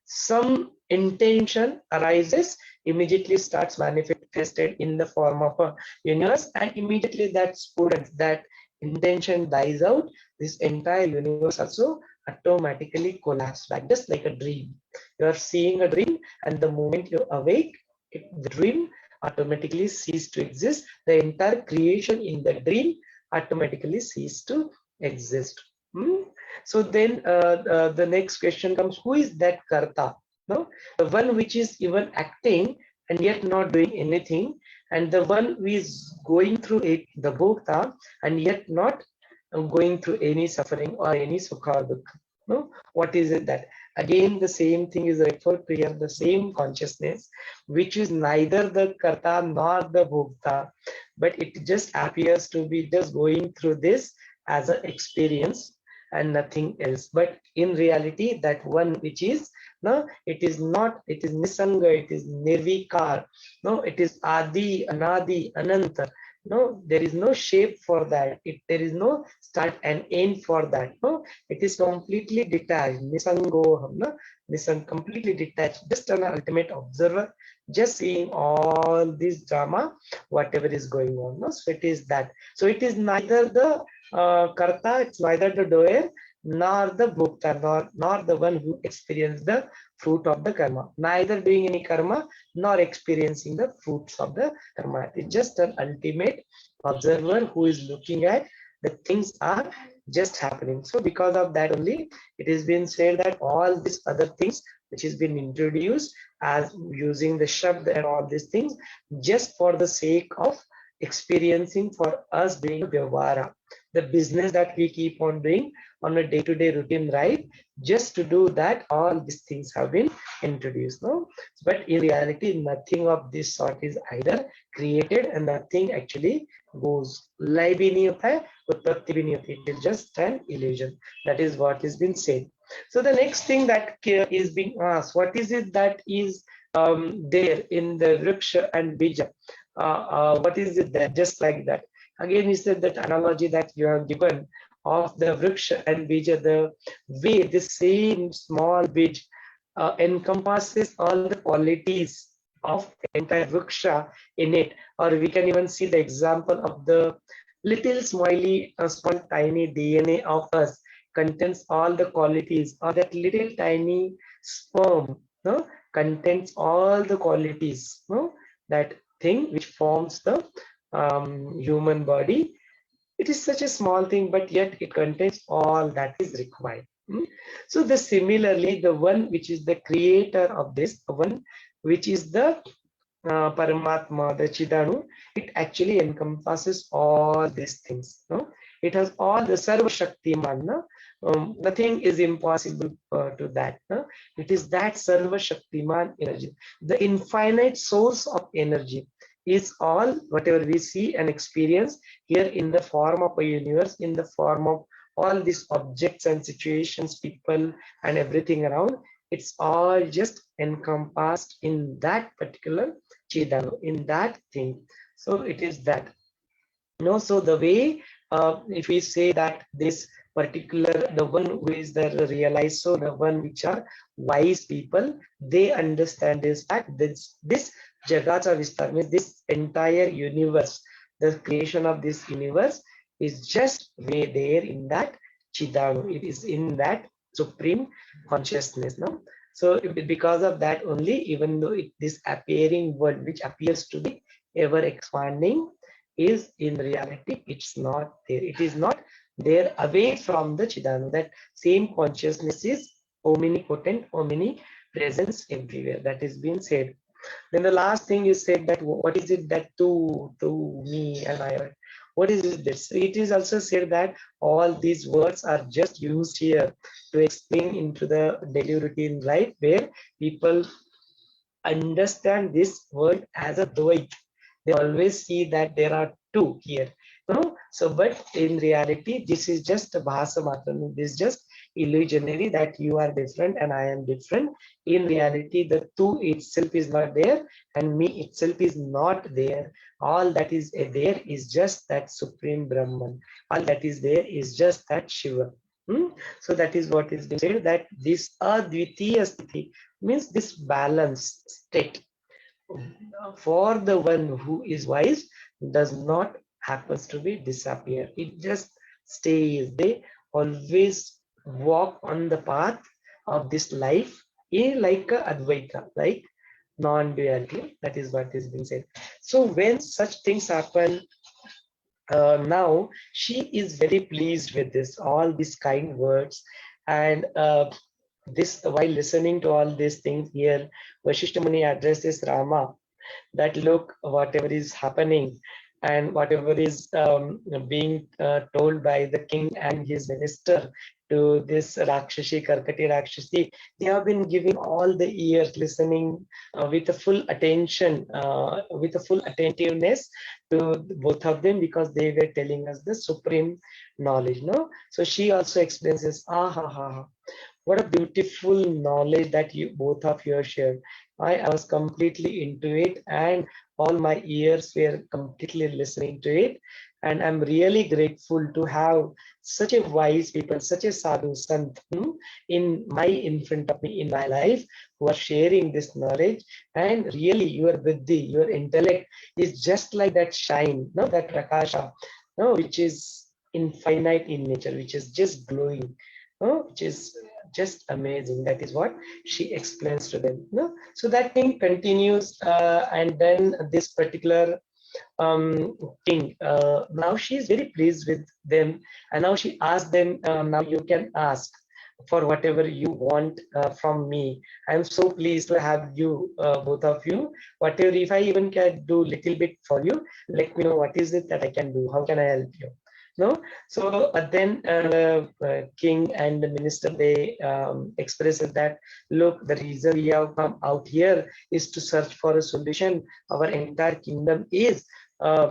some intention arises, immediately starts manifested in the form of a universe, and immediately that spuran, that intention dies out, this entire universe also automatically collapses back, just like a dream. You are seeing a dream, and the moment you awake, the dream automatically ceases to exist. The entire creation in the dream automatically ceases to exist. So then the next question comes, who is that Karta? No, the one which is even acting and yet not doing anything, and the one who is going through it, the Bhokta, and yet not going through any suffering or any sukha or dukkha. No, what is it that? Again, the same thing is referred to here, the same consciousness, which is neither the Karta nor the Bhokta, but it just appears to be just going through this as an experience and nothing else. But in reality, that one which is, no, it is not, it is Nisanga, it is Nirvikar, no, it is Adi, Anadi, Ananta. No, there is no shape for that. There is no start and end for that. No, it is completely detached. Nisangoham, no? Completely detached, just an ultimate observer, just seeing all this drama, whatever is going on. No? So it is that. So it is neither the Karta, it's neither the doer, nor the Bhokta, nor the one who experienced the fruit of the karma. Neither doing any karma, nor experiencing the fruits of the karma. It's just an ultimate observer who is looking at the things are just happening. So because of that only, it has been said that all these other things which has been introduced as using the shabd and all these things, just for the sake of experiencing, for us doing vyavara, the business that we keep on doing on a day-to-day routine, right? Just to do that, all these things have been introduced. No, but in reality, nothing of this sort is either created, and nothing actually goes. Lay bhi nahi hota hai, utpatti bhi nahi hoti. It is just an illusion. That is what has been said. So the next thing that is being asked, what is it that is there in the vriksha and bija? What is it there? Just like that. Again, he said that analogy that you have given of the vriksha and bija, the way the same small bij encompasses all the qualities of entire vriksha in it. Or we can even see the example of the little smiley, small tiny DNA of us contains all the qualities, or that little tiny sperm, no, contains all the qualities, no, that thing which forms the human body. It is such a small thing, but yet it contains all that is required. So the similarly, the one which is the creator of this, the one which is the Paramatma, the Chidanu, it actually encompasses all these things. No? It has all the Sarva Shaktiman. No? Nothing is impossible to that. No? It is that Sarva Shaktiman energy, the infinite source of energy. is all whatever we see and experience here in the form of a universe, in the form of all these objects and situations, people and everything around. It's all just encompassed in that particular Chidanu, in that thing. So it is that. So the way, if we say that this particular, the one who is the realized soul, the one which are wise people, they understand this fact, this Jagata Vistar means this entire universe, the creation of this universe is just way there in that Chidanu. It is in that supreme consciousness. No? So because of that only, even though this appearing world which appears to be ever expanding, is in reality it's not there. It is not there away from the Chidanu. That same consciousness is omnipotent, omnipresence everywhere. That is being said. Then the last thing you said, that what is it that to me and I, what is it this? It is also said that all these words are just used here to explain into the daily routine life, where people understand this word as a Dvait. They always see that there are two here. So but in reality, this is just a bhasa matra. This is just illusionary, that you are different and I am different. In reality, the two itself is not there, and me itself is not there. All that is there is just that supreme Brahman. All that is there is just that Shiva. So that is what is said, that this advitiya sthiti means this balanced state for the one who is wise does not happens to be disappear. It just stays. They always walk on the path of this life like a Advaita, like non-duality. That is what is being said. So when such things happen, now she is very pleased with this, all these kind words, and this, while listening to all these things here, Vasishtha Muni addresses Rama that look, whatever is happening and whatever is being told by the king and his minister to this Rakshasi, Karkati Rakshasi, they have been giving all the ears, listening with a full attention, with a full attentiveness to both of them, because they were telling us the supreme knowledge. No, so she also experiences, what a beautiful knowledge that you both of you shared. I was completely into it, and all my ears were completely listening to it. And I'm really grateful to have such a wise people, such a sadhu sant in front of me in my life, who are sharing this knowledge. And really, your buddhi, your intellect is just like that shine, no, that prakasha, no, which is infinite in nature, which is just glowing, no, which is just amazing. That is what she explains to them. No? So that thing continues, and then this particular king, now she is very pleased with them, and now she asks them, now you can ask for whatever you want from me. I'm so pleased to have you, both of you. Whatever, if I even can do little bit for you, let me know what is it that I can do. How can I help you? No, so then king and the minister, they expresses that, look, the reason we have come out here is to search for a solution. Our entire kingdom is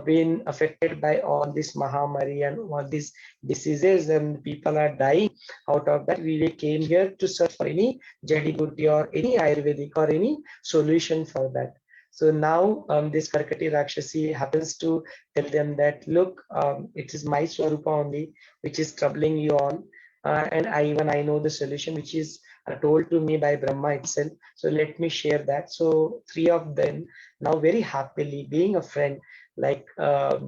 being affected by all this Mahamari and all these diseases, and people are dying. Out of that, we came here to search for any jadi buti or any Ayurvedic or any solution for that. So now this Karkati Rakshasi happens to tell them that, look, it is my Swarupa only which is troubling you all. And I know the solution which is told to me by Brahma itself. So let me share that. So three of them now very happily, being a friend, like a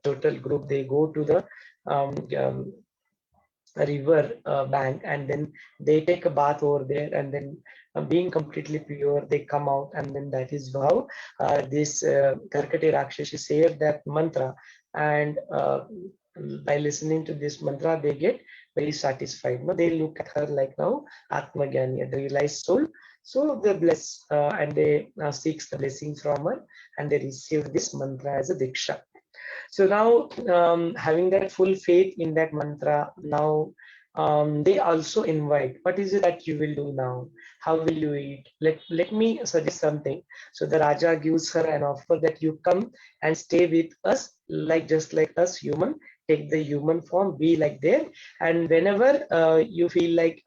total group, they go to the river bank, and then they take a bath over there, and then being completely pure, they come out, and then that is how this Karkati Rakshasi shared that mantra, and by listening to this mantra, they get very satisfied. No, they look at her like now Atma Gyani, the realized soul. So they bless and they seek the blessing from her, and they receive this mantra as a diksha. So now, having that full faith in that mantra, now they also invite, what is it that you will do now? How will you eat? Let me suggest something. So the Raja gives her an offer that you come and stay with us, like just like us human, take the human form, be like there. And whenever you feel like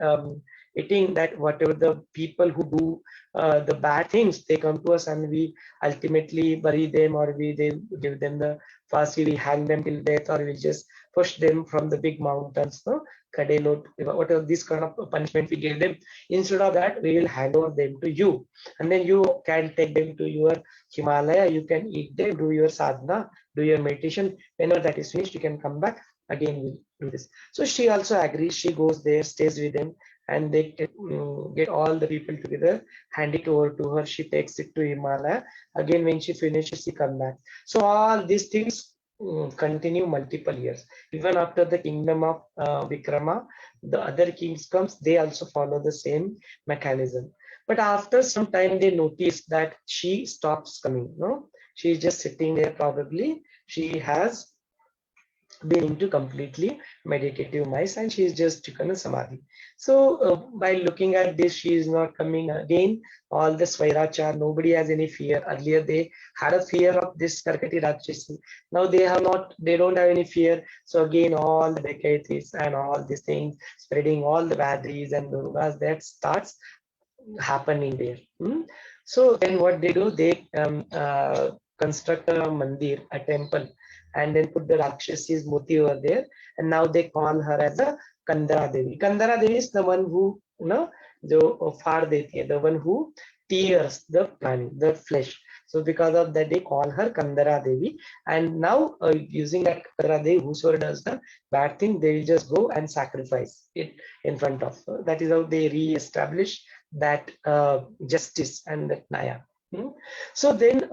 eating that, whatever the people who do the bad things, they come to us and we ultimately bury them, or they give them the Fasi, we hang them till death, or we just push them from the big mountains, no? Kadelo, whatever this kind of punishment we gave them. Instead of that, we will hand over them to you, and then you can take them to your Himalaya. You can eat them, do your sadhana, do your meditation. Whenever that is finished, you can come back again. We'll do this. So she also agrees. She goes there, stays with them, and they get all the people together, hand it over to her. She takes it to Himalaya. Again, when she finishes, she come back. So all these things continue multiple years. Even after the kingdom of Vikrama, the other kings comes, they also follow the same mechanism. But after some time, they notice that she stops coming. No, she is just sitting there. Probably she has been into completely meditative mice, and she is just taken a samadhi. So by looking at this, she is not coming again. All the Svairachar, nobody has any fear. Earlier they had a fear of this Karkati Rakshasi. Now they have not, they don't have any fear. So again, all the Dakatis and all these things, spreading all the Vadris and Durgas, that starts happening there. So then what they do, they construct a mandir, a temple, and then put the Rakshasi's murti over there, and now they call her as a Kandara Devi. Kandara Devi is the one who, jo faar deti hai, the one who tears the prani, the flesh. So because of that, they call her Kandara Devi. And now using that Kandara Devi, whosoever does the bad thing, they will just go and sacrifice it in front of her. That is how they re-establish that justice and that Naya. So then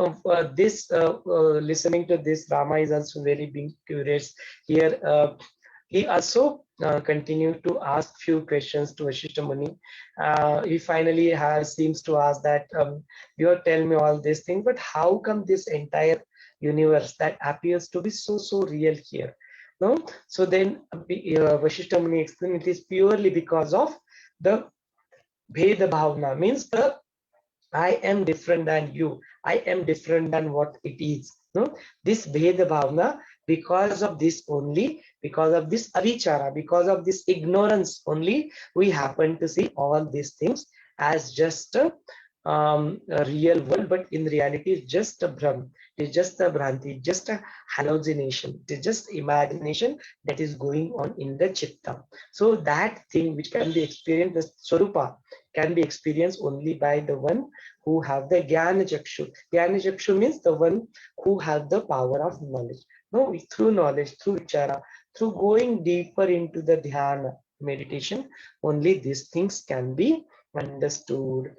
this listening to this, Rama is also very being curious here. He also continued to ask few questions to Vashishtha Muni. He finally seems to ask that you tell me all these things, but how come this entire universe that appears to be so real here? No, so then Vashishtha Muni explained it is purely because of the Bheda Bhavna, means the I am different than you. I am different than what it is. No, this Bheda Bhavna, because of this only, because of this avichara, because of this ignorance only, we happen to see all these things as just a real world, but in reality, it's just a Brahm. It's just a Bhranti, just a hallucination. It's just imagination that is going on in the Chitta. So that thing which can be experienced, the Swarupa, can be experienced only by the one who have the Jnana Chakshu. Jnana Chakshu means the one who have the power of knowledge. No, through knowledge, through vichara, through going deeper into the dhyana meditation, only these things can be understood.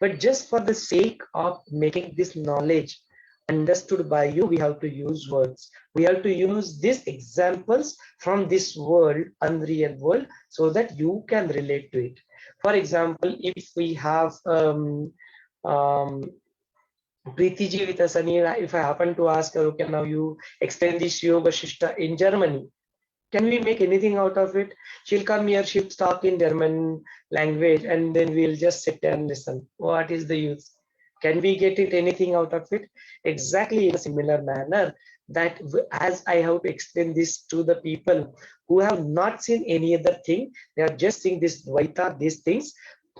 But just for the sake of making this knowledge understood by you, we have to use words. We have to use these examples from this world, unreal world, so that you can relate to it. For example, if we have Preeti ji with us, and if I happen to ask her, okay, now you explain this Yog Vaashishtha in Germany, can we make anything out of it? She'll come here, she'll talk in German language, and then we'll just sit and listen. What is the use? Can we get it anything out of it? Exactly in a similar manner, that as I have to explain this to the people who have not seen any other thing, they are just seeing this Dvaita, these things.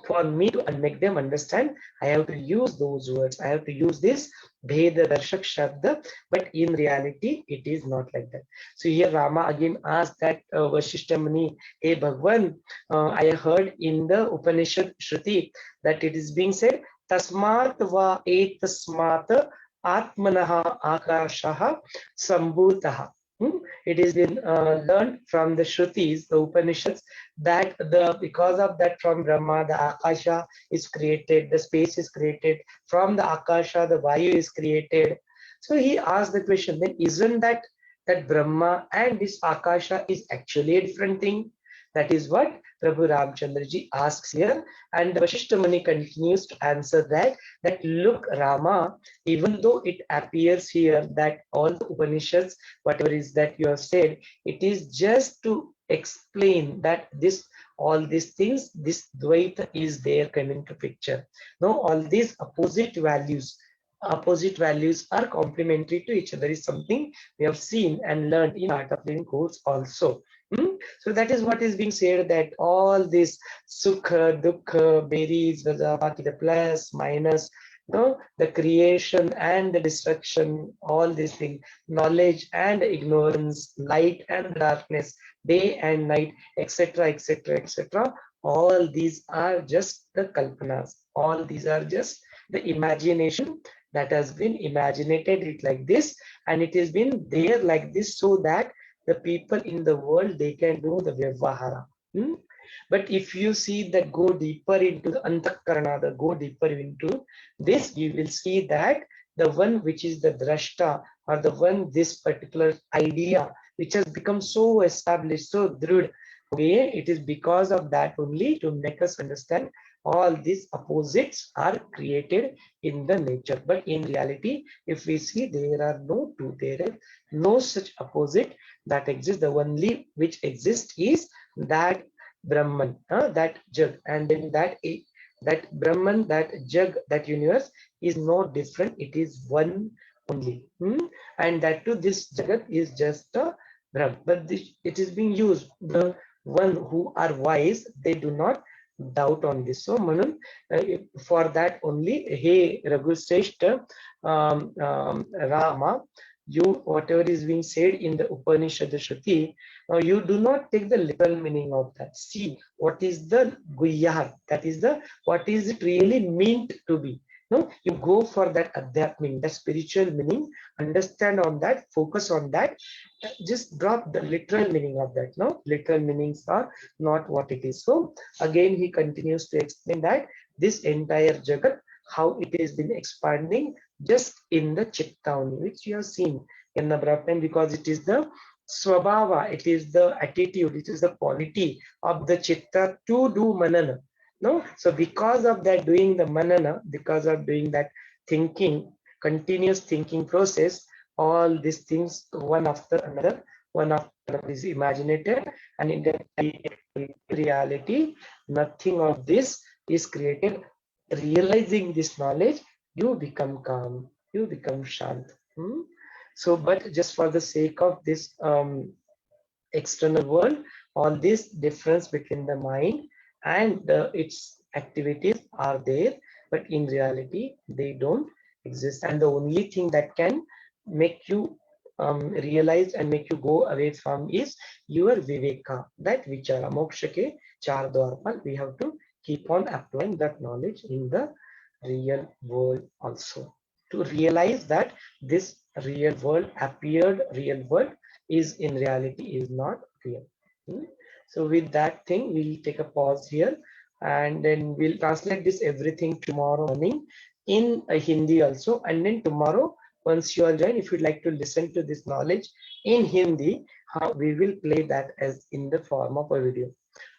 For me to make them understand, I have to use those words. I have to use this Bheda Darshak Shabda, but in reality, it is not like that. So here Rama again asked that Vashishtha Muni, hey Bhagwan, I heard in the Upanishad Shruti that it is being said, Tasmat va etasmat atmanaha akashaha sambhutaha. It is been learned from the Shrutis, the Upanishads, that because of that from Brahma, the Akasha is created, the space is created. From the Akasha, the Vayu is created. So he asked the question, then isn't that Brahma and this Akasha is actually a different thing? That is what Prabhu Ramchandraji asks here, and Vashishtha Muni continues to answer that look, Rama, even though it appears here that all the Upanishads, whatever is that you have said, it is just to explain that all these things, this Dvaita is there coming to picture. Now all these opposite values are complementary to each other is something we have seen and learned in Art of Living course also. So that is what is being said, that all this sukha, dukkha, berries, the plus, minus, the creation and the destruction, all these things, knowledge and ignorance, light and darkness, day and night, etc., etc., etc. All these are just the kalpanas. All these are just the imagination that has been imaginated it like this, and it has been there like this so that the people in the world, they can do the vyavahara. But if you see that, go deeper into the antakarana, go deeper into this, you will see that the one which is the drashta, or the one, this particular idea which has become so established, so dhrud, okay, it is because of that only, to make us understand all these opposites are created in the nature. But in reality, if we see, there are no two, there is no such opposite that exists. The only which exists is that Brahman, that Jug, and then that Brahman, that Jug, that universe is no different. It is one only, and that too, this Jagat is just a Brahman. But it is being used. The one who are wise, they do not doubt on this. So Manun, for that only, hey Raghushrestha, Rama, you, whatever is being said in the Upanishad Shruti, you do not take the literal meaning of that. See what is the Guhyar, that is the what is it really meant to be. No, you go for that adhyatmic, the spiritual meaning, understand on that, focus on that, just drop the literal meaning of that. No, literal meanings are not what it is. So again, he continues to explain that this entire Jagat, how it has been expanding just in the chitta only, which you have seen in the Brahman, because it is the swabhava, it is the attitude, it is the quality of the chitta to do manana. No, so because of that doing the manana, because of doing that thinking, continuous thinking process, all these things one after another is imaginated, and in the reality, nothing of this is created. Realizing this knowledge, you become calm, you become shant. So, but just for the sake of this external world, all this difference between the mind and its activities are there, but in reality, they don't exist. And the only thing that can make you realize and make you go away from is your viveka, that vichara, moksha ke char dwar, we have to keep on applying that knowledge in the real world also, to realize that this real world, appeared real world, is in reality is not real. So with that thing, we'll take a pause here, and then we'll translate this everything tomorrow morning in Hindi also. And then tomorrow, once you all join, if you'd like to listen to this knowledge in Hindi, we will play that as in the form of a video.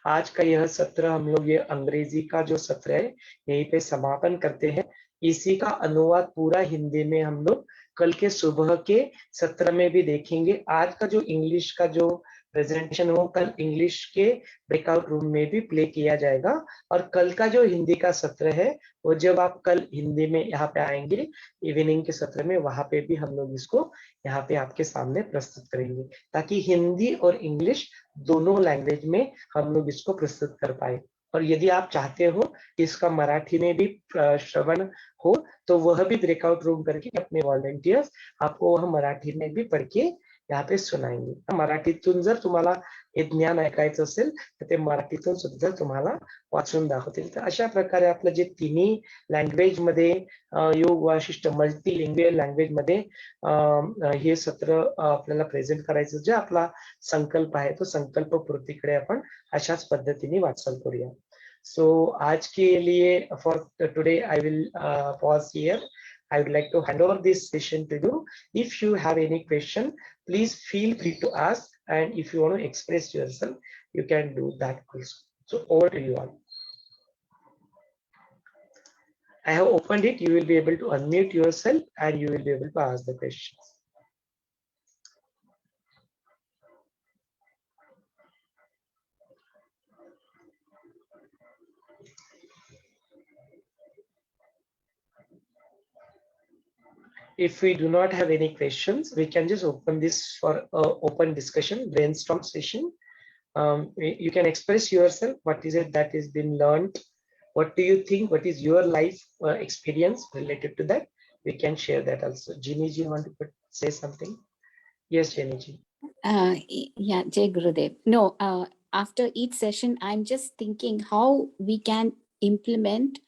आज का यह सत्र हम लोग, ये अंग्रेजी का जो सत्र है, यहीं पे समापन करते हैं. इसी का अनुवाद पूरा हिंदी में हम लोग कल के सुबह के सत्र में भी देखेंगे. आज का जो इंग्लिश का जो प्रेजेंटेशन वो कल इंग्लिश के ब्रेकआउट रूम में भी प्ले किया जाएगा, और कल का जो हिंदी का सत्र है वो जब आप कल हिंदी में यहाँ पे आएंगे इवनिंग के सत्र में, वहां पे भी हम लोग इसको यहाँ पे आपके सामने प्रस्तुत करेंगे, ताकि हिंदी और इंग्लिश दोनों लैंग्वेज में हम लोग इसको प्रस्तुत कर पाए. और यदि आप चाहते हो कि इसका मराठी में भी श्रवण हो, तो वह भी ब्रेकआउट रूम करके अपने वॉलंटियर्स आपको वह मराठी में भी पढ़ के यहाँ पे सुनाएंगे. मराठीतून जर तुम्हाला हे ज्ञान ऐकायचं असेल तर ते मराठीतून सुद्धा तुम्हाला वाचून दाखवतील. तर अशा प्रकारे आपलं जे तिन्ही लँग्वेज मध्ये योग वाशिष्ठ मल्टीलिंग्युअल लँग्वेज मध्ये हे सत्र आपल्याला प्रेझेंट करायचं, जे आपला संकल्प आहे तो संकल्प पूर्तीकडे आपण अशाच पद्धतीने वाटचाल करूया. सो आज के लिए for today I will pause here. I would like to hand over this session to you. If you have any question, please feel free to ask. And if you want to express yourself, you can do that also. So over to you all. I have opened it. You will be able to unmute yourself and you will be able to ask the questions. if we do not have any questions, we can just open this for open discussion, brainstorm session. You can express yourself. What is it that has been learned? What do you think? What is your life experience related to that? We can share that also. Jeannie, you want to say something? Yes, Jeannie ji.
Yeah, Jai Gurudev. No, after each session, I'm just thinking how we can implement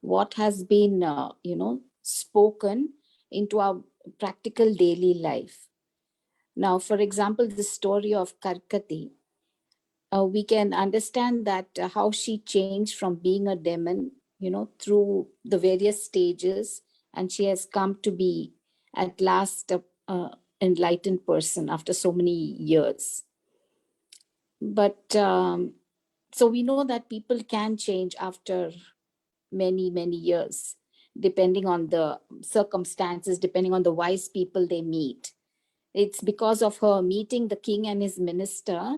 what has been, spoken into our practical daily life. Now, for example, the story of Karkati, we can understand that how she changed from being a demon, through the various stages, and she has come to be at last a enlightened person after so many years. But so we know that people can change after many, many years, depending on the circumstances, depending on the wise people they meet. It's because of her meeting the king and his minister,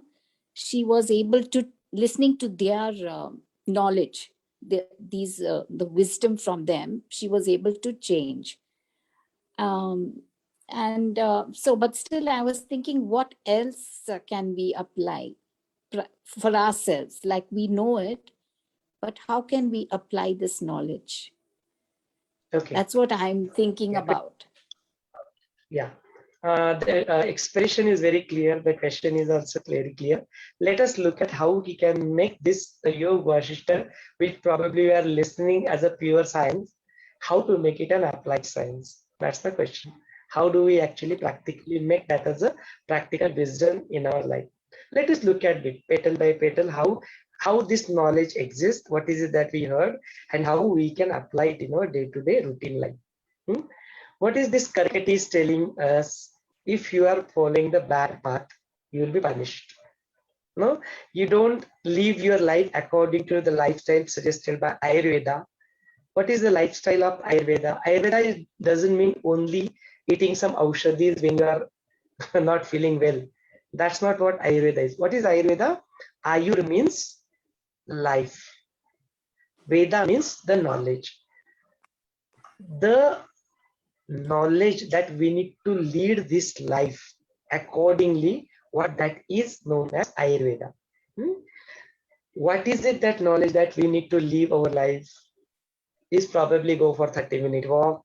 she was able to, listening to their knowledge, the wisdom from them, she was able to change. But still I was thinking, what else can we apply for ourselves? Like, we know it, but how can we apply this knowledge?
Okay.
That's what I'm thinking about.
Yeah. The expression is very clear. The question is also very clear. Let us look at how we can make this Yog Vaashishtha, which probably we are listening as a pure science, how to make it an applied science. That's the question. How do we actually practically make that as a practical wisdom in our life? Let us look at it petal by petal, how this knowledge exists, what is it that we heard, and how we can apply it in our day-to-day routine life. What is this Karkati is telling us? If you are following the bad path, you will be punished. No, you don't live your life according to the lifestyle suggested by Ayurveda. What is the lifestyle of Ayurveda? Ayurveda doesn't mean only eating some aushadhis when you are not feeling well. That's not what Ayurveda is. What is Ayurveda? Ayur means life. Veda means the knowledge. The knowledge that we need to lead this life accordingly, what that is known as Ayurveda. What is it, that knowledge that we need to live our life? Is probably go for 30-minute walk,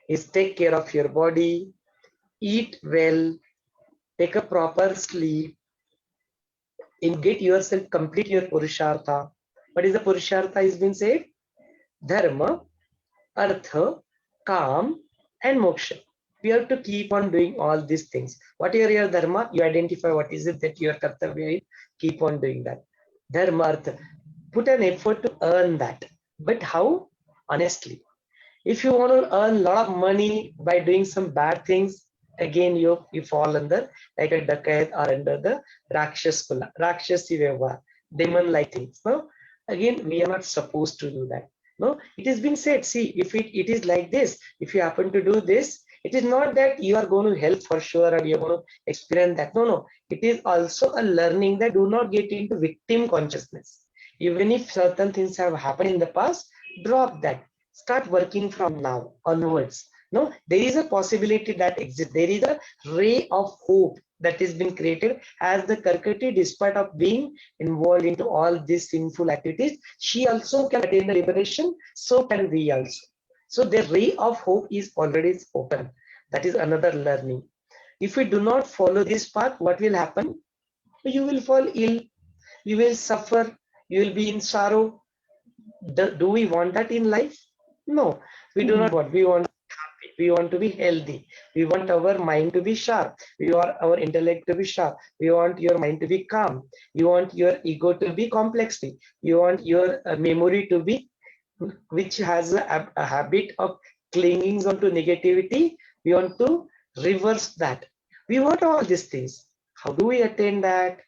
is take care of your body, eat well, take a proper sleep, and get yourself complete your Purushartha. What is the Purushartha is been said? Dharma, Artha, Kam, and Moksha. We have to keep on doing all these things. What are your dharma? You identify what is it that your kartavya is. Keep on doing that. Dharma, artha. Put an effort to earn that. But how? Honestly. If you want to earn a lot of money by doing some bad things, again you fall under like a dakat or under the Rakshasi Vyavahar, demon-like things. No? Again, we are not supposed to do that. No, it has been said, see, if it is like this, if you happen to do this, it is not that you are going to help for sure or you're going to experience that. No. It is also a learning that do not get into victim consciousness. Even if certain things have happened in the past, drop that. Start working from now onwards. No, there is a possibility that exists. There is a ray of hope that has been created as the Karkati, despite of being involved into all these sinful activities, she also can attain the liberation. So can we also. So the ray of hope is already open. That is another learning. If we do not follow this path, what will happen? You will fall ill. You will suffer. You will be in sorrow. Do we want that in life? No, we do not want. We want happy. We want to be healthy. We want our mind to be sharp. We want our intellect to be sharp. We want your mind to be calm. You want your ego to be complexity. You want your memory to be, which has a habit of clinging onto negativity. We want to reverse that. We want all these things. How do we attain that?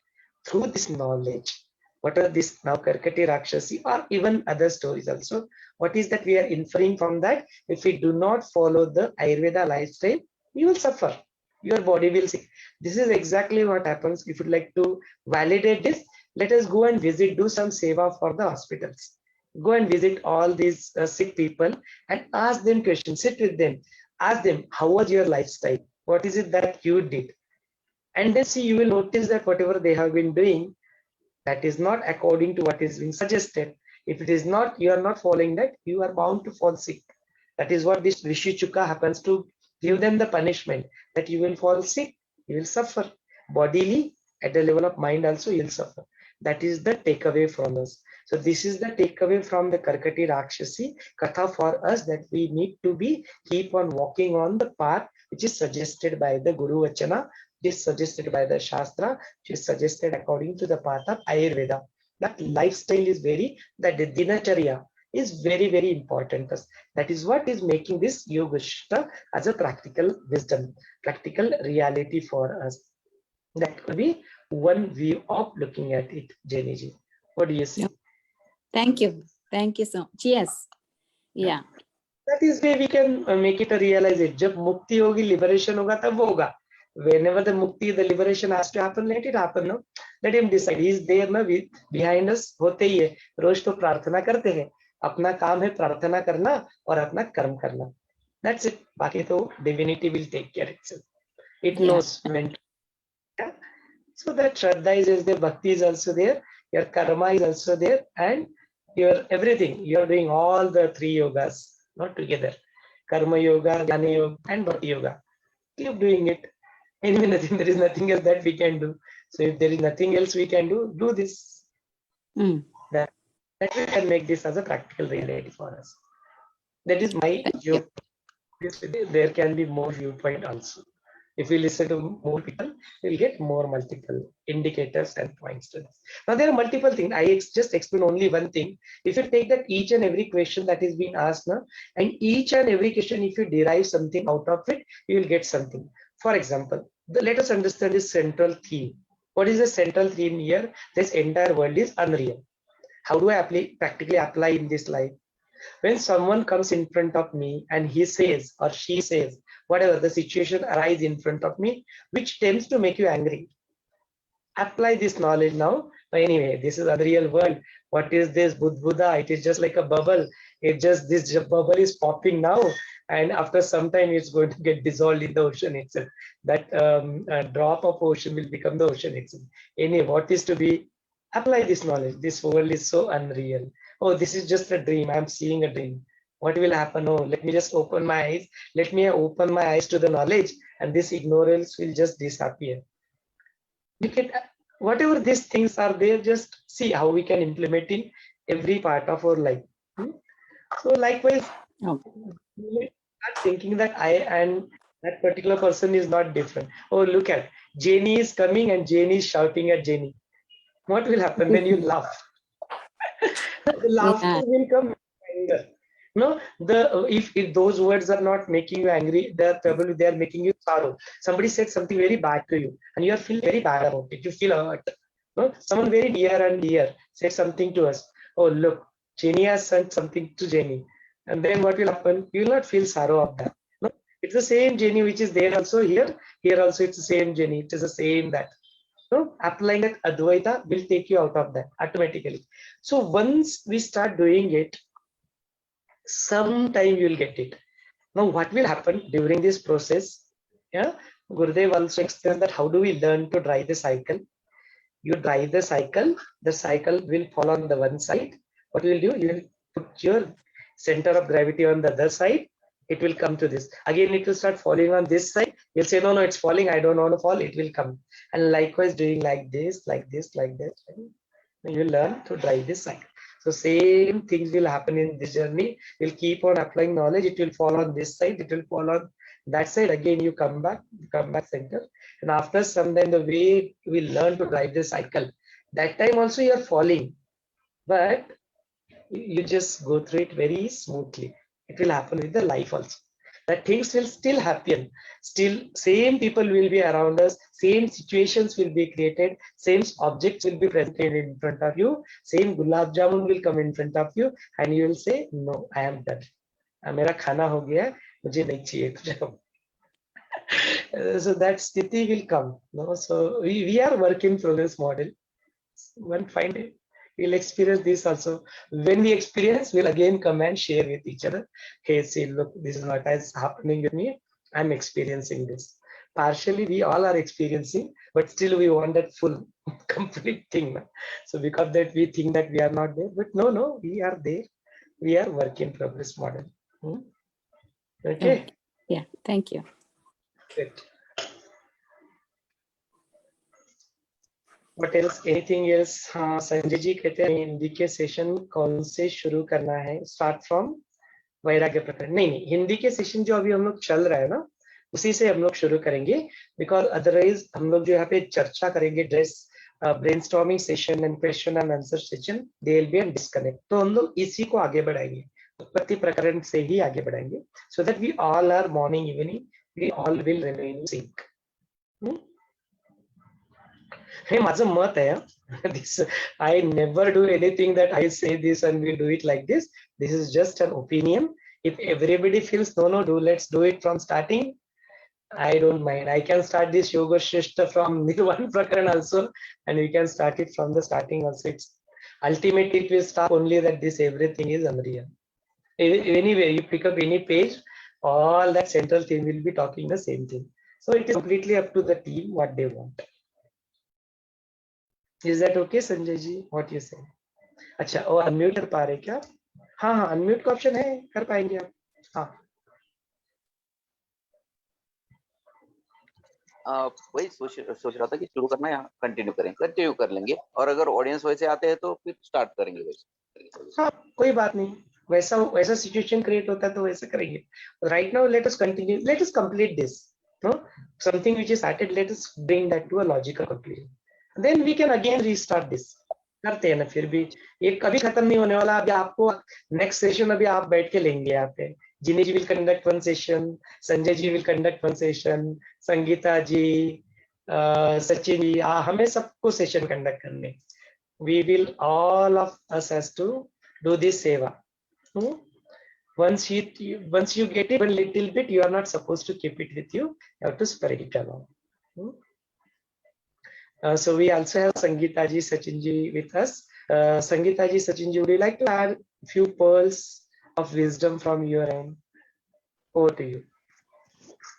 Through this knowledge. What are this now Karkati Rakshasi or even other stories also? What is that we are inferring from that? If we do not follow the Ayurveda lifestyle, you will suffer. Your body will sick. This is exactly what happens. If you'd like to validate this, let us go and visit, do some seva for the hospitals. Go and visit all these sick people and ask them questions, sit with them. Ask them, how was your lifestyle? What is it that you did? And then see, you will notice that whatever they have been doing, that is not according to what is being suggested. If it is not, you are not following that, you are bound to fall sick. That is what this Rishi Chuka happens to give them the punishment, that you will fall sick, you will suffer. Bodily, at the level of mind also, you will suffer. That is the takeaway from us. So this is the takeaway from the Karkati Rakshasi Katha for us, that we need to keep on walking on the path which is suggested by the Guru Vachana, which is suggested by the Shastra, which is suggested according to the path of Ayurveda. That lifestyle is that the dinacharya is very, very important. That is what is making this Yog Vaashishtha as a practical wisdom, practical reality for us. That could be one view of looking at it, Jenny ji. What do you see?
Thank you. Thank you so much. Yes. Yeah.
That is where we can make it a realization. जब मुक्ति होगी, liberation होगा, तब वो होगा. Whenever the mukti, the liberation has to happen, let it happen. No, let him decide. He is there, ना, behind us. होते ही है. रोज तो प्रार्थना करते हैं. अपना काम है प्रार्थना करना और अपना कर्म करना. That's it. बाकी तो divinity will take care itself. It knows when. Yeah. So that Shraddha is there, Bhakti is also there, your karma is also there, and your everything. You are doing all the three yogas, not together. Karma yoga, Jnana yoga, and Bhakti yoga. Keep doing it. Anyway, there is nothing else that we can do. So if there is nothing else we can do this. That we can make this as a practical reality for us. That is my view. There can be more viewpoint also. If we listen to more people, we'll get more multiple indicators and points to this. Now there are multiple things. I just explain only one thing. If you take that each and every question that is being asked now, and each and every question, if you derive something out of it, you will get something. For example, let us understand this central theme. What is the central theme here? This entire world is unreal. How do I practically apply in this life? When someone comes in front of me and he says or she says, whatever the situation arises in front of me, which tends to make you angry, apply this knowledge now. Anyway, this is a real world. What is this Buddha? It is just like a bubble. This bubble is popping now, and after some time it's going to get dissolved in the ocean itself. That a drop of ocean will become the ocean itself. Anyway, what is to be? Apply this knowledge. This world is so unreal. Oh, this is just a dream. I'm seeing a dream. What will happen? Oh, let me just open my eyes. Let me open my eyes to the knowledge, and this ignorance will just disappear. We can, whatever these things are there, just see how we can implement in every part of our life. So likewise, not thinking that I and that particular person is not different. Oh, look at Jenny is coming and Jenny is shouting at Jenny. What will happen when you laugh? The laughter will come with anger. No, if those words are not making you angry, they are making you sorrow. Somebody said something very bad to you, and you are feeling very bad about it. You feel hurt. No, someone very near and dear said something to us. Oh, look, Jenny has said something to Jenny, and then what will happen? You will not feel sorrow of that. No, it's the same Jenny which is there also here. Here also it's the same Jenny. It is the same that. So applying that Advaita will take you out of that automatically. So once we start doing it, sometime you will get it. Now what will happen during this process? Yeah, Gurudev also explains that how do we learn to drive the cycle? You drive the cycle will fall on the one side. What you will do? You will put your center of gravity on the other side. It will come to this. Again, it will start falling on this side. You'll say, no, it's falling. I don't want to fall. It will come. And likewise, doing like this, like this, like this. You will learn to drive this cycle. So same things will happen in this journey. You'll keep on applying knowledge. It will fall on this side. It will fall on that side. Again, you come back center. And after some time, the way you will learn to drive this cycle, that time also you are falling. But you just go through it very smoothly. It will happen with the life also. That things will still happen. Still, same people will be around us. Same situations will be created. Same objects will be presented in front of you. Same gulab jamun will come in front of you, and you will say, "No, I am done. मेरा खाना हो गया, मुझे नहीं चाहिए कुछ." So that sthiti will come. No, so we are working through this model. One fine day, We'll experience this also. When we experience, we'll again come and share with each other. Hey, see, look, this is what is happening with me. I'm experiencing this. Partially, we all are experiencing, but still we want that full, complete thing. So because that we think that we are not there, but no, we are there. We are work in progress model. Okay.
Yeah, thank you.
Good. What else? Anything else? हाँ, संजय जी कहते हैं हिंदी के session कौन से शुरू करना है? Start from वैराग्य प्रकरण. नहीं, हिंदी के सेशन जो अभी हम लोग चल रहा है ना, उसी से हम लोग शुरू करेंगे. Because otherwise हम लोग जो यहाँ पे चर्चा करेंगे dress brainstorming session and question and answer session, they will be an disconnect. तो हम लोग इसी को आगे बढ़ाएंगे, उत्पत्ति प्रकरण से ही आगे बढ़ाएंगे, so that we all are morning evening, we all will remain in sync. हे माझं मत आहे. This I never do anything that I say this and we do it like this. This is just an opinion. If everybody feels no, let's do it from starting, I don't mind. I can start this Yog Vaashishtha from Nirvan Prakaran also, and we can start it from the starting also. It's ultimately it will start only that this everything is unreal. Anyway, you pick up any page, all that central thing will be talking the same thing. So it is completely up to the team what they want. Is that okay, Sanjay ji? What you say? अच्छा, और unmute कर पा रहे क्या? हाँ, unmute का option है, कर पाएंगे आप? हाँ.
वही सोच रहा था कि शुरू करना है, कंटिन्यू कर लेंगे, और अगर ऑडियंस वैसे आते हैं तो फिर स्टार्ट करेंगे वैसे.
हाँ, कोई बात नहीं, वैसा सिचुएशन क्रिएट होता है तो वैसे करेंगे. Right now let us continue, let us complete this. No, something which is started, let us bring that to a logical conclusion, then we can again restart this. करते हैं ना, फिर भी ये कभी खत्म नहीं होने वाला. अभी आपको नेक्स्ट सेशन अभी आप बैठ के लेंगे यहाँ पे. Jini ji will conduct one session, Sanjay ji will conduct one session, Sangeeta ji, Sachin ji, हमें सबको सेशन कंडक्ट करने. We will all of us has to do this seva. Once you get it a little bit, you are not supposed to keep it with you. You have to spread it along. So we also have Sangeeta ji, Sachin ji with us. Sangeeta ji, Sachin ji, would you like to add a few pearls of wisdom from your end? Over to you.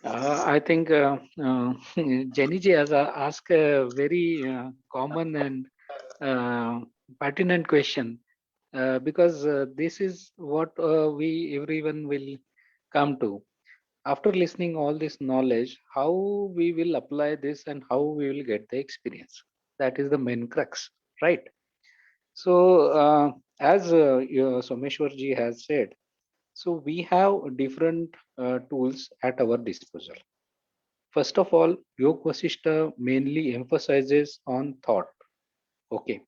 I think Jenny ji has asked a very common and pertinent question, because this is what everyone will come to. After listening all this knowledge, how we will apply this and how we will get the experience. That is the main crux, right? So as Someshwar ji has said, so we have different tools at our disposal. First of all, Yog Vaashishtha mainly emphasizes on thought. Okay,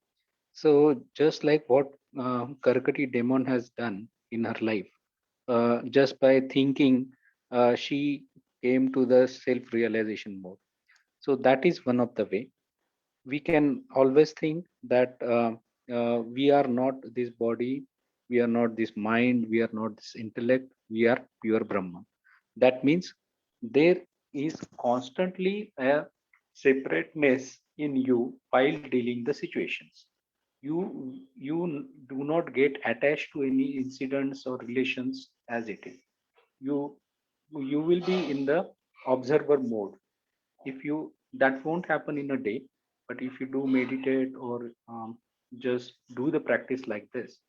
so just like what Karkati demon has done in her life, just by thinking, she came to the self-realization mode. So that is one of the way. We can always think that we are not this body, we are not this mind, we are not this intellect, we are pure Brahman. That means there is constantly a separateness in you while dealing the situations. You do not get attached to any incidents or relations as it is. You will be in the observer mode. If you, that won't happen in a day, but if you do meditate or just do the practice like this,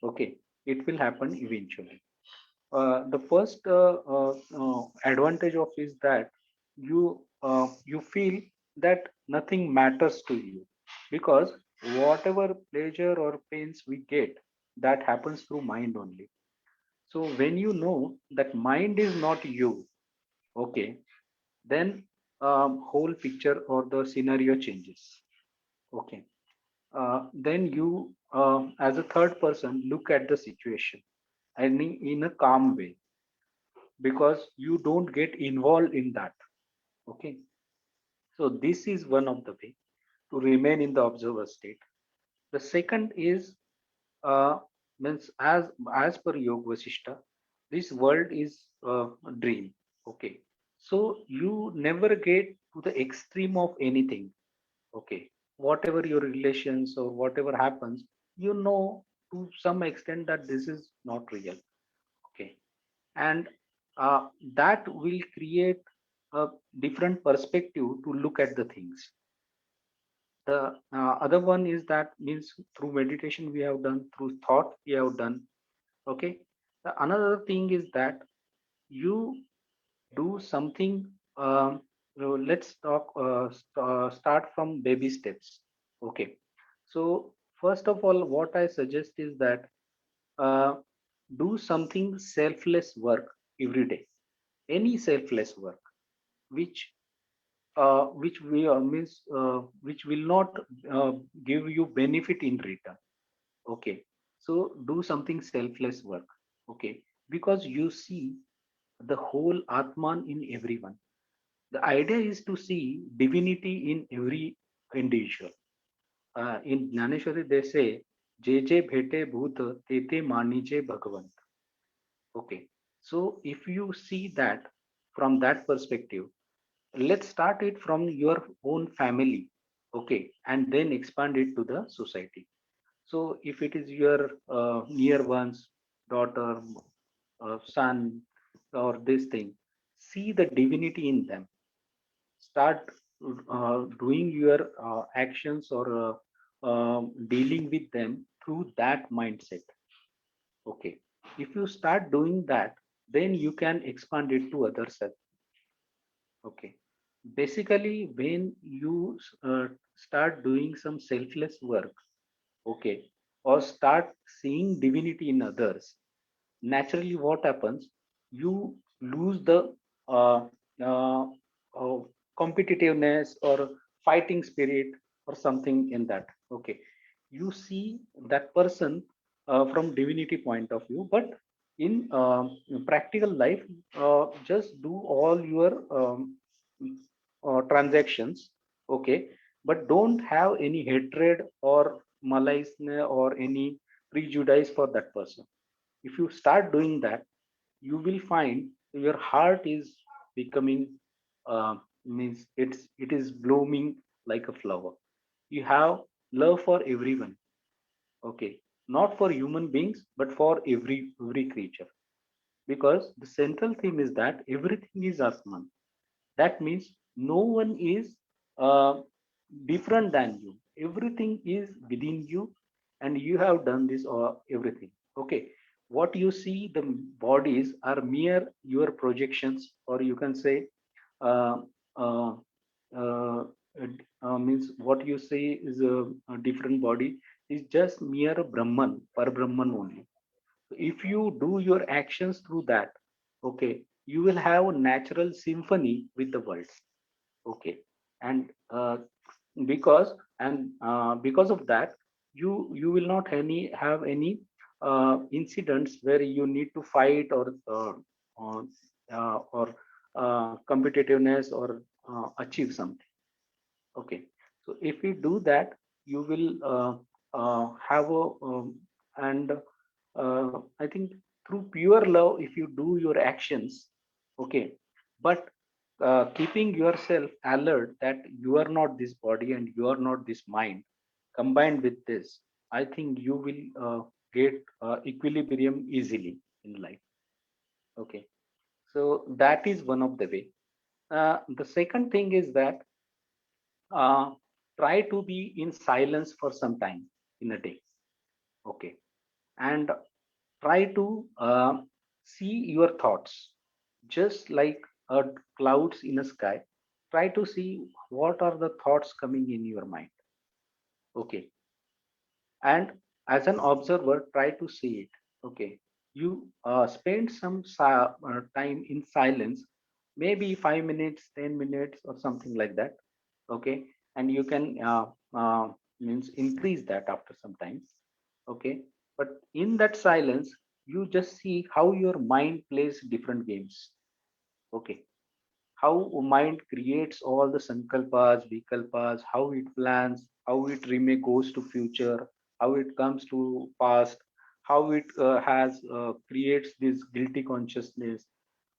okay, it will happen eventually. The first advantage of is that you feel that nothing matters to you, because whatever pleasure or pains we get, that happens through mind only. So when you know that mind is not you, okay, then whole picture or the scenario changes. Okay, then you as a third person look at the situation and in a calm way, because you don't get involved in that. Okay, so this is one of the way to remain in the observer state. The second is means as per Yog Vaashishtha, this world is a dream. Okay, so you never get to the extreme of anything. Okay, whatever your relations or whatever happens, you know to some extent that this is not real. Okay. And that will create a different perspective to look at the things. The other one is that means through meditation we have done, through thought we have done. Okay. The another thing is that you do something. Let's talk. Start from baby steps. Okay. So first of all, what I suggest is that uh, do something selfless work every day. Any selfless work, which which we means which will not uh, give you benefit in return. Okay. So do something selfless work. Okay. Because you see the whole Atman in everyone. The idea is to see divinity in every individual. In Jnaneshwari, they say, "Je je bhete bhut, te te manije bhagavant." Okay. So if you see that from that perspective, let's start it from your own family. Okay. And then expand it to the society. So if it is your near ones, daughter, son, or this thing, see the divinity in them. Start doing your actions or dealing with them through that mindset. Okay. If you start doing that, then you can expand it to others. Okay. Basically, when you start doing some selfless work, okay, or start seeing divinity in others, naturally what happens, you lose the uh, uh, uh, competitiveness or fighting spirit or something in that. Okay. You see that person from divinity point of view, but in practical life, just do all your transactions. Okay. But don't have any hatred or malice or any prejudice for that person. If you start doing that, you will find your heart is becoming means it is blooming like a flower. You have love for everyone. Okay. Not for human beings but for every creature, because the central theme is that everything is Atman. That means no one is uh, different than you. Everything is within you, and you have done this or everything. Okay. What you see, the bodies are mere your projections, or you can say uh, uh, uh, means what you say is a different body is just mere Brahman, par Brahman only. If you do your actions through that, okay, you will have a natural symphony with the world. Okay. And because of that, you will not have any incidents where you need to fight or competitiveness or achieve something. Okay. So if you do that, you will have a and I think through pure love, if you do your actions, okay, but keeping yourself alert that you are not this body and you are not this mind, combined with this, I think you will get equilibrium easily in life. Okay. So that is one of the way. The second thing is that uh, try to be in silence for some time in a day. Okay. And try to see your thoughts just like clouds in a sky. Try to see what are the thoughts coming in your mind. Okay. And as an observer, try to see it. Okay. You spend some time in silence, maybe 5 minutes, 10 minutes or something like that. Okay. And you can means increase that after some time. Okay. But in that silence, you just see how your mind plays different games. Okay. How mind creates all the sankalpas, vikalpas, how it plans, how it goes to future, how it comes to past, how it has creates this guilty consciousness,